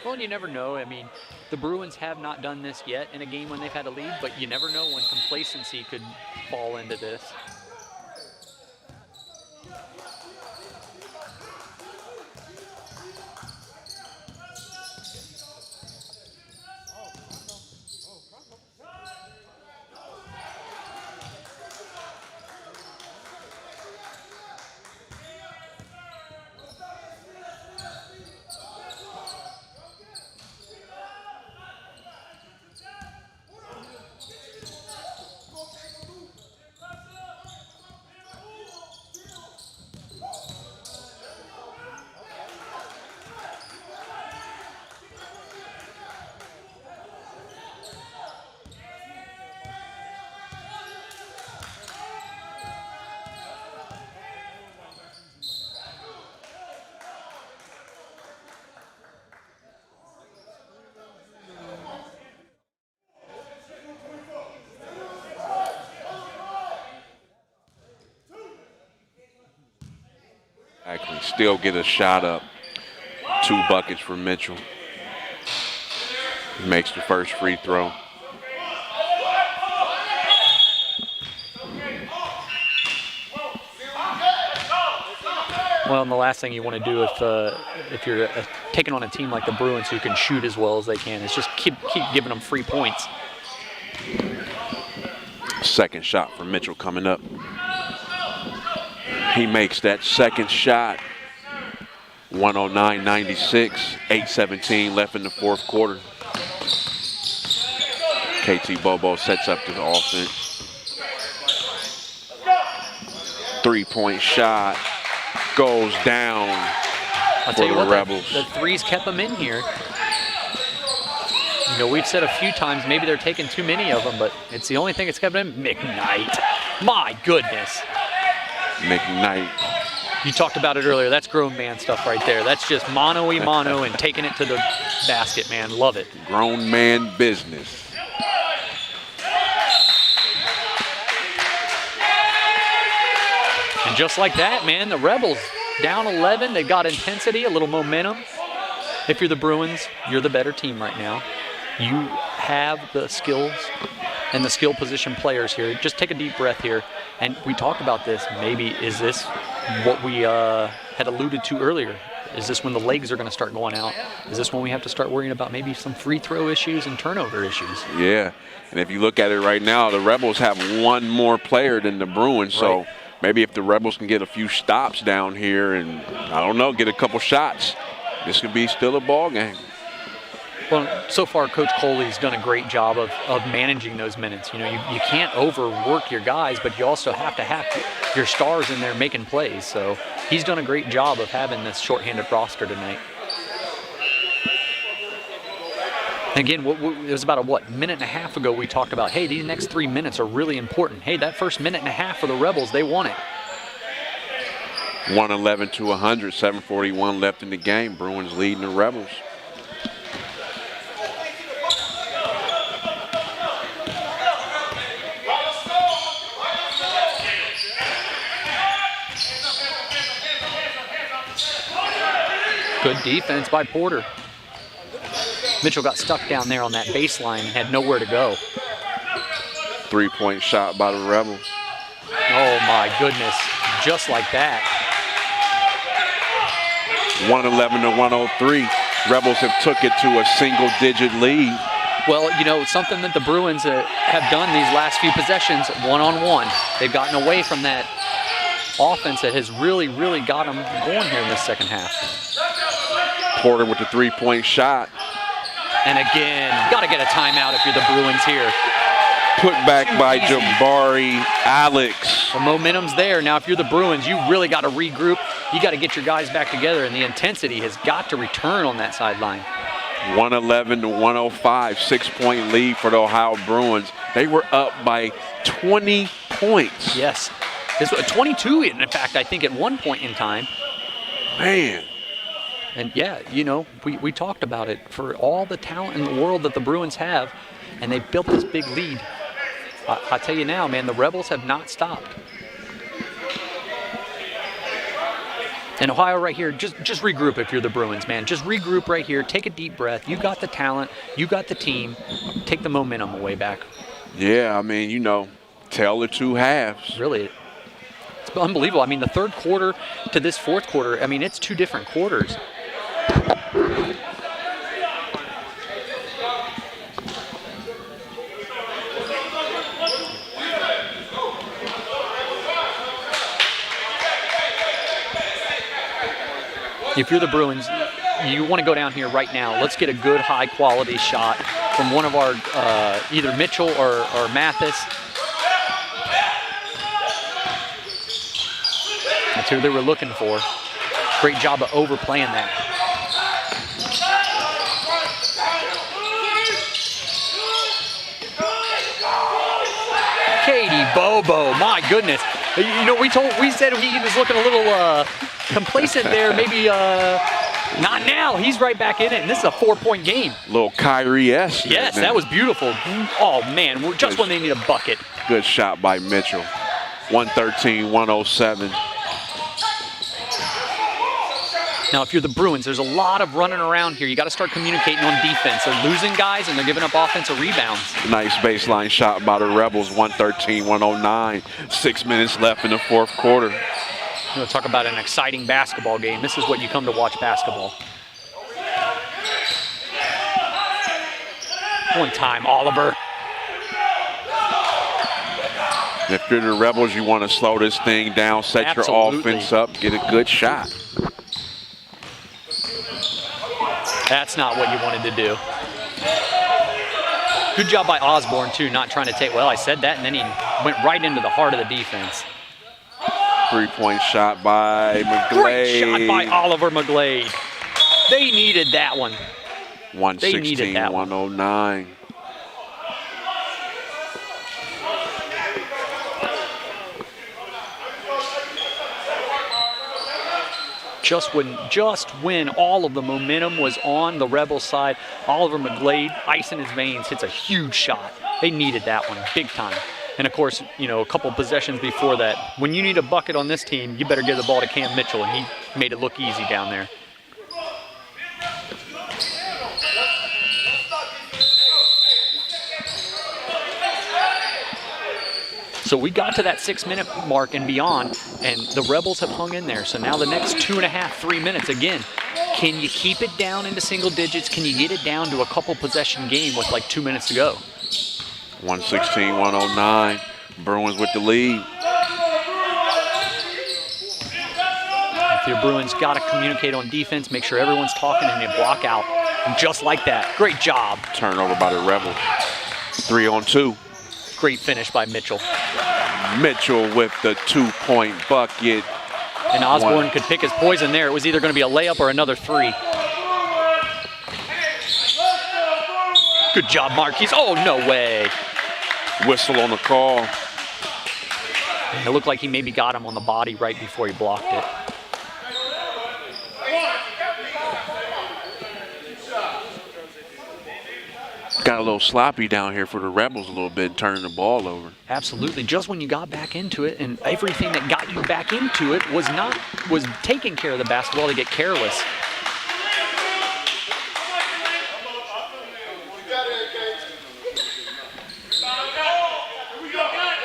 Well, you never know. I mean, the Bruins have not done this yet in a game when they've had a lead, but you never know when complacency could fall into this. still get a shot up. 2 buckets for Mitchell. He makes the first free throw. Well, and the last thing you want to do if you're taking on a team like the Bruins who can shoot as well as they can is just keep giving them free points. Second shot for Mitchell coming up. He makes that second shot. 109-96, 8:17 left in the fourth quarter. KT Bobo sets up the offense. 3-point shot goes down I'll for tell you the what, Rebels. the threes kept them in here. You know, we've said a few times maybe they're taking too many of them, but it's the only thing that's kept them in. McKnight, my goodness. McKnight. You talked about it earlier. That's grown man stuff right there. That's just mano-a-mano and taking it to the basket, man. Love it. Grown man business. And just like that, man, the Rebels down 11. They've got intensity, a little momentum. If you're the Bruins, you're the better team right now. You have the skills and the skill position players here. Just take a deep breath here. And we talked about this. Maybe is this what we had alluded to earlier? Is this when the legs are going to start going out? Is this when we have to start worrying about maybe some free throw issues and turnover issues? Yeah, and if you look at it right now, the Rebels have one more player than the Bruins. So Right. maybe if the Rebels can get a few stops down here and, I don't know, get a couple shots, this could be still a ball game. Well, so far, Coach Coley's done a great job of managing those minutes. You know, you can't overwork your guys, but you also have to have your stars in there making plays. So he's done a great job of having this shorthanded roster tonight. Again, it was about a minute and a half ago we talked about, hey, these next 3 minutes are really important. Hey, that first minute and a half for the Rebels, they won it. 111 to 100, 7:41 left in the game. Bruins leading the Rebels. Good defense by Porter. Mitchell got stuck down there on that baseline and had nowhere to go. 3-point shot by the Rebels. Oh my goodness, just like that. 111 to 103. Rebels have took it to a single-digit lead. Well, you know, something that the Bruins have done these last few possessions, one-on-one. They've gotten away from that offense that has really, really got them going here in this second half. Porter with the 3-point shot. And again, got to get a timeout if you're the Bruins here. Put back by Jabari Alex. The momentum's there. Now, if you're the Bruins, you really got to regroup. You got to get your guys back together, and the intensity has got to return on that sideline. 111 to 105, 6-point lead for the Ohio Bruins. They were up by 20 points. Yes. This was 22, in fact, I think at one point in time. Man. And yeah, you know, we talked about it. For all the talent in the world that the Bruins have, and they've built this big lead. I tell you now, man, the Rebels have not stopped. And Ohio right here, just regroup if you're the Bruins, man. Just regroup right here. Take a deep breath. You got the talent. You got the team. Take the momentum away back. Yeah, I mean, you know, tell the two halves. Really, it's unbelievable. I mean, the third quarter to this fourth quarter, I mean, it's two different quarters. If you're the Bruins, you want to go down here right now. Let's get a good, high-quality shot from one of our, either Mitchell or Mathis. That's who they were looking for. Great job of overplaying that. Katie Bobo, my goodness. You know, we said he was looking a little complacent there. Maybe not now. He's right back in it, and this is a 4-point game. Little Kyrie-esque. Yes, that was beautiful. Oh man, we're just when they need a bucket. Good shot by Mitchell. 113-107. Now, if you're the Bruins, there's a lot of running around here. You got to start communicating on defense. They're losing guys, and they're giving up offensive rebounds. Nice baseline shot by the Rebels, 113-109. 6 minutes left in the fourth quarter. You know, talk about an exciting basketball game. This is what you come to watch basketball. One time, Oliver. If you're the Rebels, you want to slow this thing down, set your offense up, get a good shot. That's not what you wanted to do. Good job by Osborne, too, not trying to take, well, I said that, and then he went right into the heart of the defense. Three-point shot by McGlade. Great shot by Oliver McGlade. They needed that one. 116-109. Just when all of the momentum was on the Rebels side, Oliver McGlade, ice in his veins, hits a huge shot. They needed that one big time. And of course, you know, a couple possessions before that, when you need a bucket on this team, you better give the ball to Cam Mitchell, and he made it look easy down there. So we got to that 6-minute mark and beyond, and the Rebels have hung in there. So now the next 2.5, 3 minutes, again, can you keep it down into single digits? Can you get it down to a couple possession game with like 2 minutes to go? 116-109, Bruins with the lead. If your Bruins got to communicate on defense, make sure everyone's talking and you block out. And just like that, great job. Turnover by the Rebels. 3-on-2. Great finish by Mitchell. Mitchell with the 2-point bucket. And Osborne could pick his poison there. It was either going to be a layup or another three. Good job, Marquise. Oh, no way. Whistle on the call. And it looked like he maybe got him on the body right before he blocked it. Got a little sloppy down here for the Rebels a little bit, turning the ball over. Absolutely. Just when you got back into it, and everything that got you back into it was taking care of the basketball to get careless.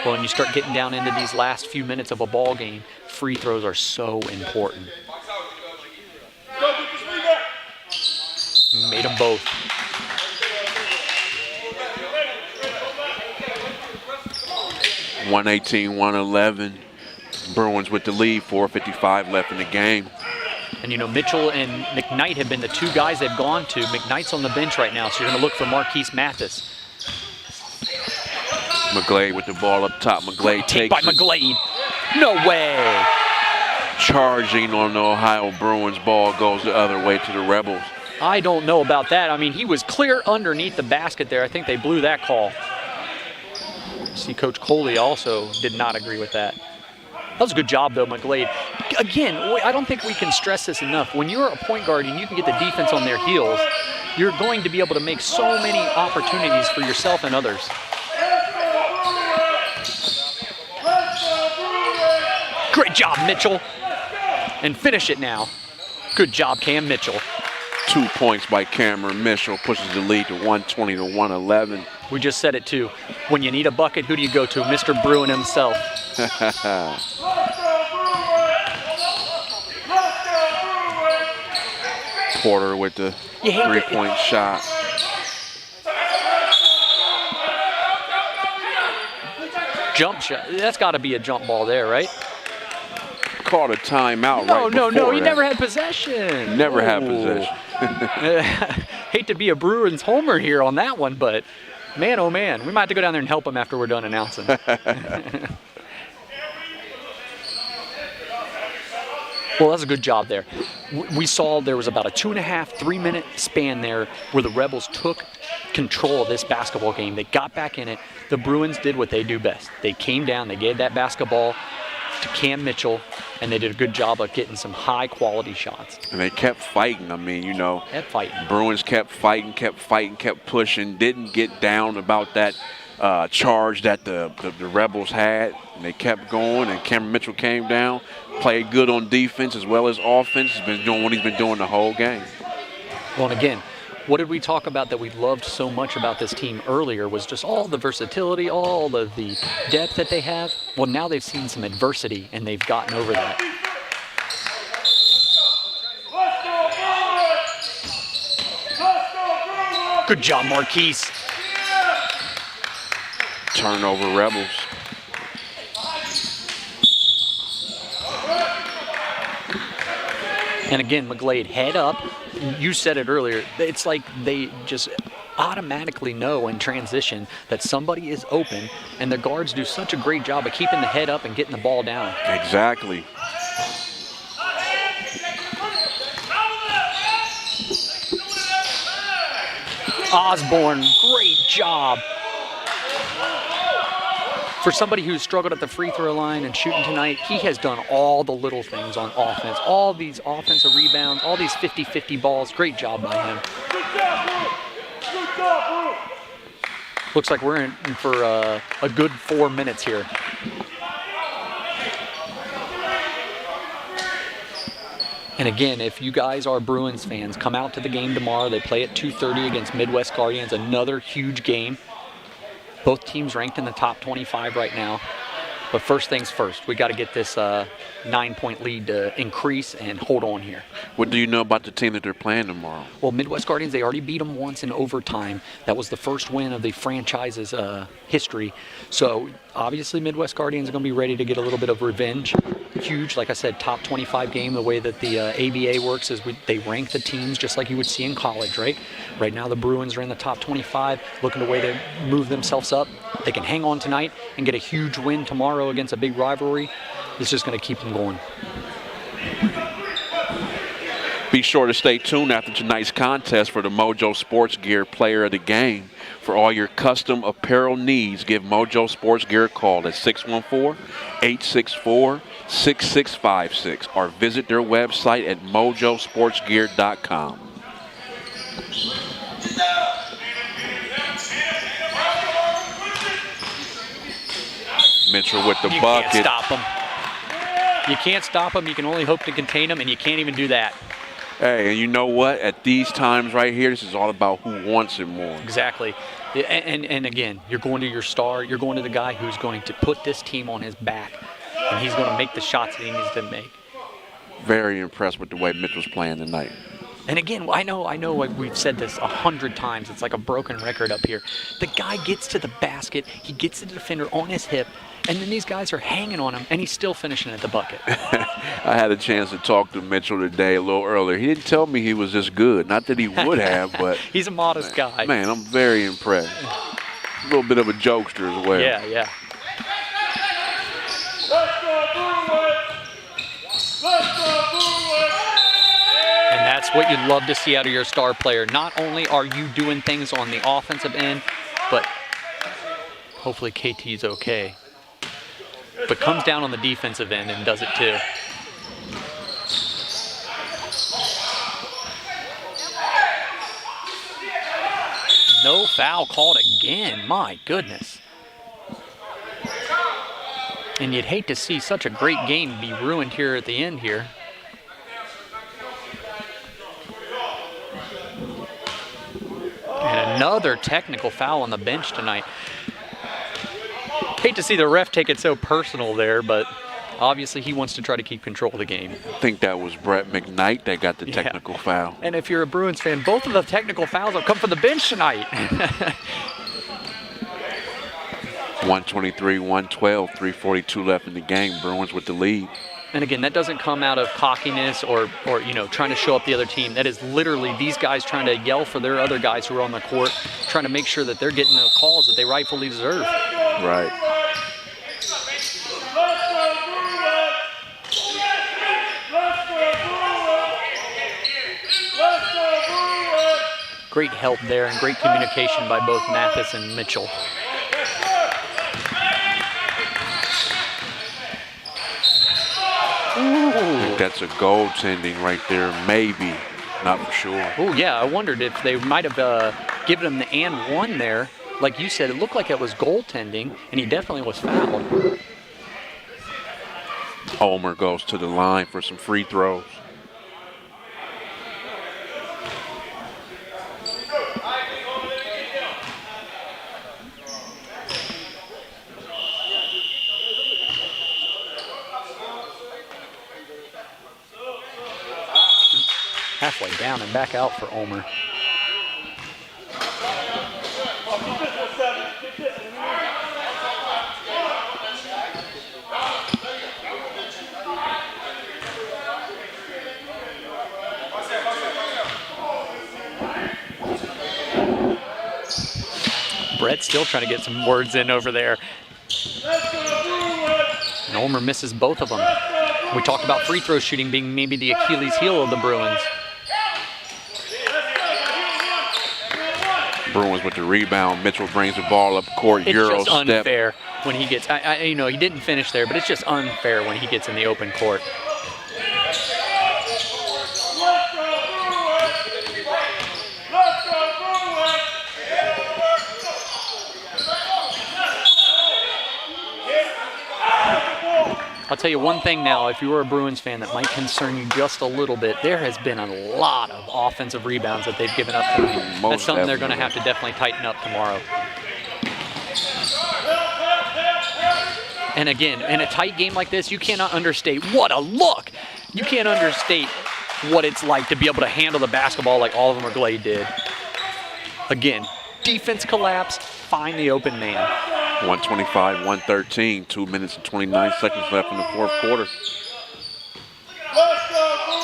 Well, when you start getting down into these last few minutes of a ball game, free throws are so important. Made them both. $118-111. Bruins with the lead, 4:55 left in the game. And you know, Mitchell and McKnight have been the two guys they've gone to. McKnight's on the bench right now, so you're going to look for Marquise Mathis. McGlade with the ball up top. McGlade takes by McGlade. No way. Charging on the Ohio Bruins. Ball goes the other way to the Rebels. I don't know about that. I mean, he was clear underneath the basket there. I think they blew that call. See, Coach Coley also did not agree with that. That was a good job, though, McGlade. Again, I don't think we can stress this enough. When you're a point guard and you can get the defense on their heels, you're going to be able to make so many opportunities for yourself and others. Great job, Mitchell. And finish it now. Good job, Cam Mitchell. 2 points by Cameron Mitchell pushes the lead to 120-111. We just said it too. When you need a bucket, who do you go to? Mr. Bruin himself. Porter with the 3-point shot. Jump shot. That's got to be a jump ball there, right? Called a timeout right before No, he that. never had possession. Never had possession. Hate to be a Bruins homer here on that one, but man, oh man, we might have to go down there and help him after we're done announcing. Well, that's a good job there. We saw there was about a 2.5, 3 minute span there where the Rebels took control of this basketball game. They got back in it. The Bruins did what they do best. They came down, they gave that basketball to Cam Mitchell, and they did a good job of getting some high quality shots. And they kept fighting. I mean, you know, kept fighting. Bruins kept fighting, kept pushing, didn't get down about that charge that the Rebels had. And they kept going, and Cameron Mitchell came down, played good on defense as well as offense. He's been doing what he's been doing the whole game. Well, and again, what did we talk about that we loved so much about this team earlier was just all the versatility, all of the depth that they have. Well, now they've seen some adversity, and they've gotten over that. Good job, Marquise. Turnover Rebels. And again, McGlade head up. You said it earlier. It's like they just automatically know in transition that somebody is open, and the guards do such a great job of keeping the head up and getting the ball down. Exactly. Osborne, great job. For somebody who's struggled at the free throw line and shooting tonight, he has done all the little things on offense. All these offensive rebounds, all these 50-50 balls. Great job by him. Looks like we're in for a good 4 minutes here. And again, if you guys are Bruins fans, come out to the game tomorrow. They play at 2:30 against Midwest Guardians, another huge game. Both teams ranked in the top 25 right now. But first things first, we got to get this 9-point lead to increase and hold on here. What do you know about the team that they're playing tomorrow? Well, Midwest Guardians, they already beat them once in overtime. That was the first win of the franchise's history. So obviously Midwest Guardians are going to be ready to get a little bit of revenge. Huge, like I said, top 25 game. The way that the ABA works is they rank the teams just like you would see in college, right? Right now the Bruins are in the top 25, looking to way to move themselves up. They can hang on tonight and get a huge win tomorrow against a big rivalry. It's just going to keep them going. Be sure to stay tuned after tonight's contest for the Mojo Sports Gear Player of the Game. For all your custom apparel needs, give Mojo Sports Gear a call at 614-864-6656 or visit their website at mojosportsgear.com. Mitchell with the bucket. You can't stop them. You can't stop them. You can only hope to contain them, and you can't even do that. Hey, and you know what? At these times right here, this is all about who wants it more. Exactly. And again, you're going to your star. You're going to the guy who's going to put this team on his back, and he's going to make the shots that he needs to make. Very impressed with the way Mitchell's playing tonight. And again, I know we've said this 100 times. It's like a broken record up here. The guy gets to the basket. He gets the defender on his hip. And then these guys are hanging on him, and he's still finishing at the bucket. I had a chance to talk to Mitchell today a little earlier. He didn't tell me he was this good. Not that he would have, but... He's a modest guy. Man, I'm very impressed. A little bit of a jokester as well. Yeah. And that's what you'd love to see out of your star player. Not only are you doing things on the offensive end, but hopefully KT's okay. But comes down on the defensive end and does it too. No foul called again, my goodness. And you'd hate to see such a great game be ruined here at the end here. And another technical foul on the bench tonight. Hate to see the ref take it so personal there, but obviously he wants to try to keep control of the game. I think that was Brett McKnight that got the technical foul. And if you're a Bruins fan, both of the technical fouls have come from the bench tonight. 123, 112, 3:42 left in the game. Bruins with the lead. And again, that doesn't come out of cockiness or trying to show up the other team. That is literally these guys trying to yell for their other guys who are on the court, trying to make sure that they're getting the calls that they rightfully deserve. Right. Great help there and great communication by both Mathis and Mitchell. I think that's a goaltending right there, maybe. Not for sure. Oh, yeah, I wondered if they might have given him the and one there. Like you said, it looked like it was goaltending, and he definitely was fouled. Ulmer goes to the line for some free throws. Halfway down and back out for Ulmer. Brett's still trying to get some words in over there. And Ulmer misses both of them. We talked about free throw shooting being maybe the Achilles heel of the Bruins. Bruins with the rebound. Mitchell brings the ball up court. It's Euro just step. unfair when he gets, you know, he didn't finish there, but it's just unfair when he gets in the open court. I'll tell you one thing now, if you were a Bruins fan, that might concern you just a little bit. There has been a lot of offensive rebounds that they've given up tonight. That's something they're going to have to definitely tighten up tomorrow. And again, in a tight game like this, you cannot understate what a look. You can't understate what it's like to be able to handle the basketball like Oliver McGlade did. Again, defense collapse, find the open man. 125, 113, 2 minutes and 29 seconds left in the fourth quarter.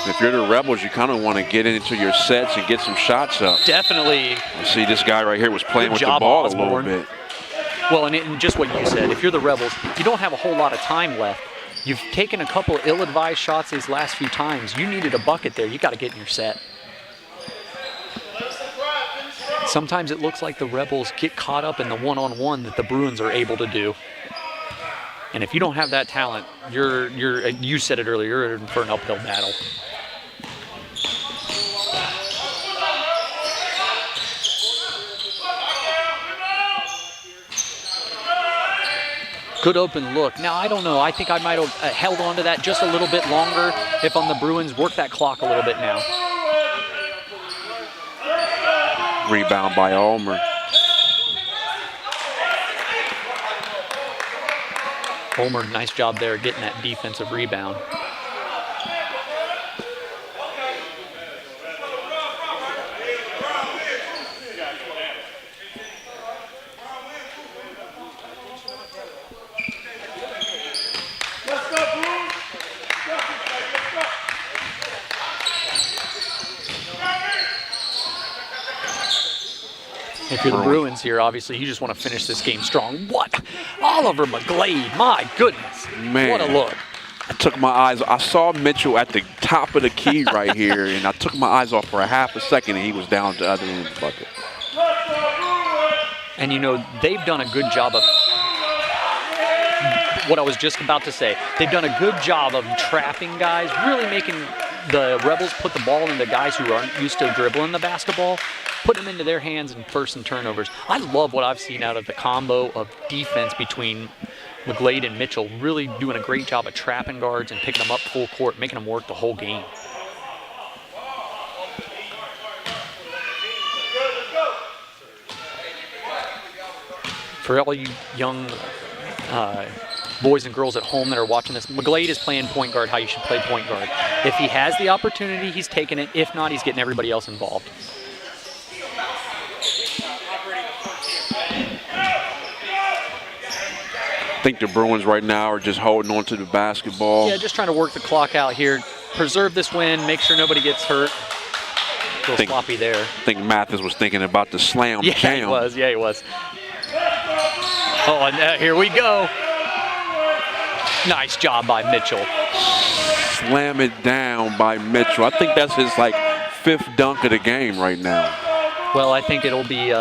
If you're the Rebels, you kind of want to get into your sets and get some shots up. Definitely. You see this guy right here was playing with the ball a little bit. Well, and just what you said, if you're the Rebels, you don't have a whole lot of time left. You've taken a couple of ill-advised shots these last few times. You needed a bucket there. You got to get in your set. Sometimes it looks like the Rebels get caught up in the one-on-one that the Bruins are able to do. And if you don't have that talent, you said it earlier, you're in for an uphill battle. Good open look. Now, I don't know. I think I might have held on to that just a little bit longer if on the Bruins. Work that clock a little bit now. Rebound by Ulmer. Ulmer, nice job there getting that defensive rebound. If you're the Bruins here, obviously, you just want to finish this game strong. What? Oliver McGlade, my goodness. Man. What a look. I took my eyes, I saw Mitchell at the top of the key right here, and I took my eyes off for a half a second, and he was down to the other end of the bucket. And, you know, they've done a good job of what I was just about to say. They've done a good job of trapping guys, really making the Rebels put the ball into guys who aren't used to dribbling the basketball, put them into their hands in first and turnovers. I love what I've seen out of the combo of defense between McGlade and Mitchell, really doing a great job of trapping guards and picking them up full court, making them work the whole game. For all you young boys and girls at home that are watching this, McGlade is playing point guard how you should play point guard. If he has the opportunity, he's taking it. If not, he's getting everybody else involved. I think the Bruins right now are just holding on to the basketball. Yeah, just trying to work the clock out here. Preserve this win, make sure nobody gets hurt. A little sloppy there. I think Mathis was thinking about the slam Yeah, down. he was. Yeah, he was. Oh, and here we go. Nice job by Mitchell. Slam it down by Mitchell. I think that's his, like, 5th dunk of the game right now. Well, I think it'll be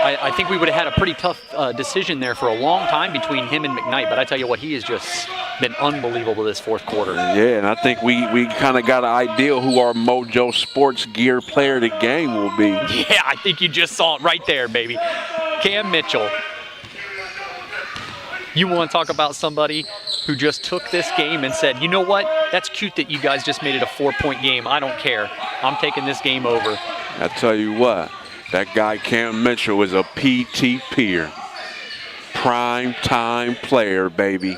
I think we would have had a pretty tough decision there for a long time between him and McKnight, but I tell you what, he has just been unbelievable this fourth quarter. Yeah, and I think we kind of got an idea who our Mojo Sports Gear player of the game will be. Yeah, I think you just saw it right there, baby. Cam Mitchell. You want to talk about somebody who just took this game and said, you know what, that's cute that you guys just made it a 4-point game. I don't care. I'm taking this game over. I tell you what, that guy Cam Mitchell is a PT peer. Prime time player, baby.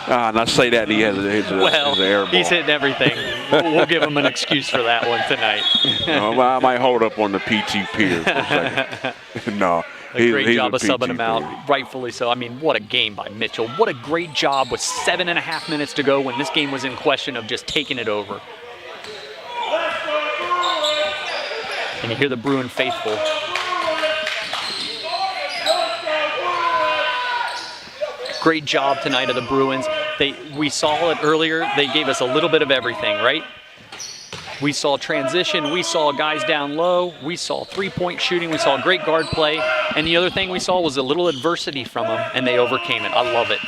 And I say that he has an air ball. He's hitting everything. We'll give him an excuse for that one tonight. No, I might hold up on the PT peer for a second. No. A great job of subbing him out, rightfully so. I mean, what a game by Mitchell. What a great job with 7.5 minutes to go when this game was in question of just taking it over. And you hear the Bruin faithful. Great job tonight of the Bruins. We saw it earlier. They gave us a little bit of everything, right? We saw transition, we saw guys down low, we saw three-point shooting, we saw great guard play, and the other thing we saw was a little adversity from them, and they overcame it. I love it.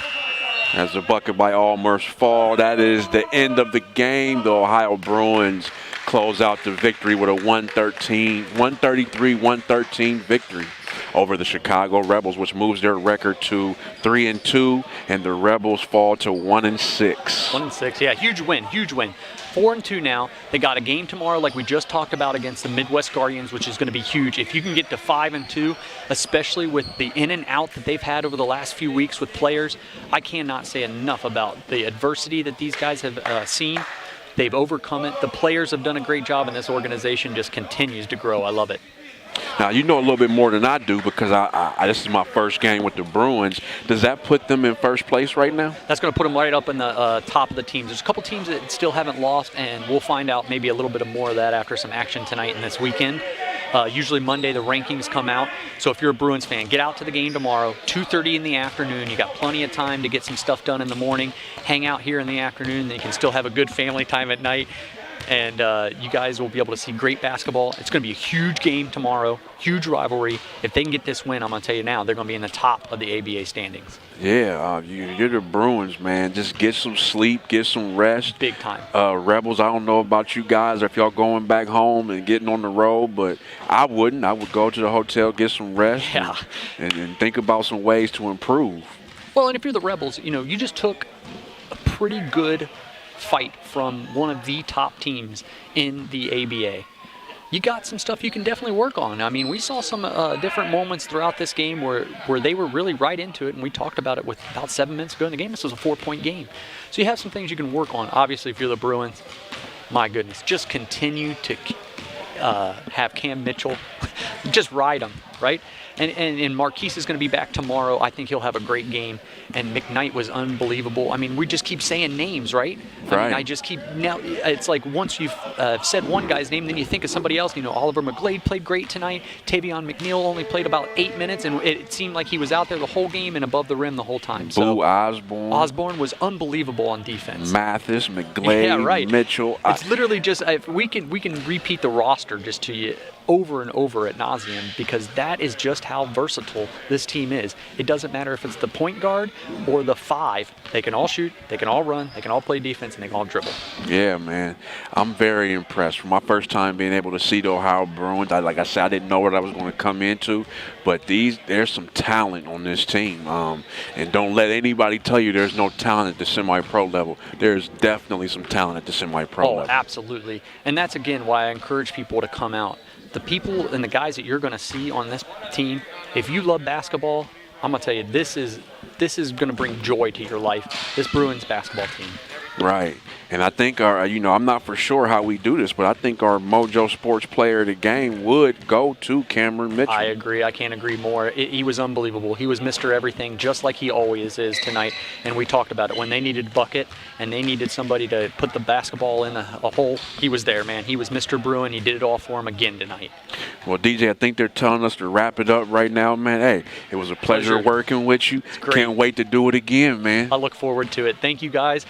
As a bucket by Allmer's fall, that is the end of the game. The Ohio Bruins close out the victory with a 133-113 victory over the Chicago Rebels, which moves their record to 3-2, and the Rebels fall to 1-6. 1-6, yeah, huge win, huge win. 4-2 now. They got a game tomorrow like we just talked about against the Midwest Guardians, which is going to be huge. If you can get to 5-2, especially with the in and out that they've had over the last few weeks with players, I cannot say enough about the adversity that these guys have seen. They've overcome it. The players have done a great job, and this organization just continues to grow. I love it. Now, you know a little bit more than I do because this is my first game with the Bruins. Does that put them in first place right now? That's going to put them right up in the top of the teams. There's a couple teams that still haven't lost, and we'll find out maybe a little bit more of that after some action tonight and this weekend. Usually Monday the rankings come out. So if you're a Bruins fan, get out to the game tomorrow, 2:30 in the afternoon. You got plenty of time to get some stuff done in the morning. Hang out here in the afternoon. Then you can still have a good family time at night. And you guys will be able to see great basketball. It's going to be a huge game tomorrow, huge rivalry. If they can get this win, I'm going to tell you now, they're going to be in the top of the ABA standings. Yeah, you're the Bruins, man. Just get some sleep, get some rest. Big time. Rebels, I don't know about you guys or if y'all going back home and getting on the road, but I wouldn't. I would go to the hotel, get some rest, and think about some ways to improve. Well, and if you're the Rebels, you know, you just took a pretty good fight from one of the top teams in the ABA. You got some stuff you can definitely work on. I mean, we saw some different moments throughout this game where they were really right into it, and we talked about it with about 7 minutes ago in the game. This was a 4-point game. So you have some things you can work on. Obviously, if you're the Bruins, my goodness, just continue to have Cam Mitchell, just ride him, right? And Marquise is going to be back tomorrow. I think he'll have a great game. And McKnight was unbelievable. I mean, we just keep saying names, right? I mean, I just keep now. It's like once you've said one guy's name, then you think of somebody else. You know, Oliver McGlade played great tonight. Tavion McNeil only played about 8 minutes, and it seemed like he was out there the whole game and above the rim the whole time. Boo Osborne. Osborne was unbelievable on defense. Mathis, McGlade, Mitchell. It's literally just if we can repeat the roster just to you over and over at nauseum, because that is just how versatile this team is. It doesn't matter if it's the point guard or the 5. They can all shoot, they can all run, they can all play defense, and they can all dribble. Yeah, man. I'm very impressed. For my first time being able to see the Ohio Bruins, like I said, I didn't know what I was going to come into, but there's some talent on this team. And don't let anybody tell you there's no talent at the semi-pro level. There's definitely some talent at the semi-pro level. Oh, absolutely. And that's, again, why I encourage people to come out. The people and the guys that you're going to see on this team, if you love basketball, I'm going to tell you, this is going to bring joy to your life, this Bruins basketball team. Right. And I think I'm not for sure how we do this, but I think our Mojo Sports Player of the Game would go to Cameron Mitchell. I agree. I can't agree more. He was unbelievable. He was Mr. Everything, just like he always is tonight. And we talked about it. When they needed bucket and they needed somebody to put the basketball in a hole, he was there, man. He was Mr. Bruin. He did it all for him again tonight. Well, DJ, I think they're telling us to wrap it up right now, man. Hey, it was a pleasure working with you. Can't wait to do it again, man. I look forward to it. Thank you, guys.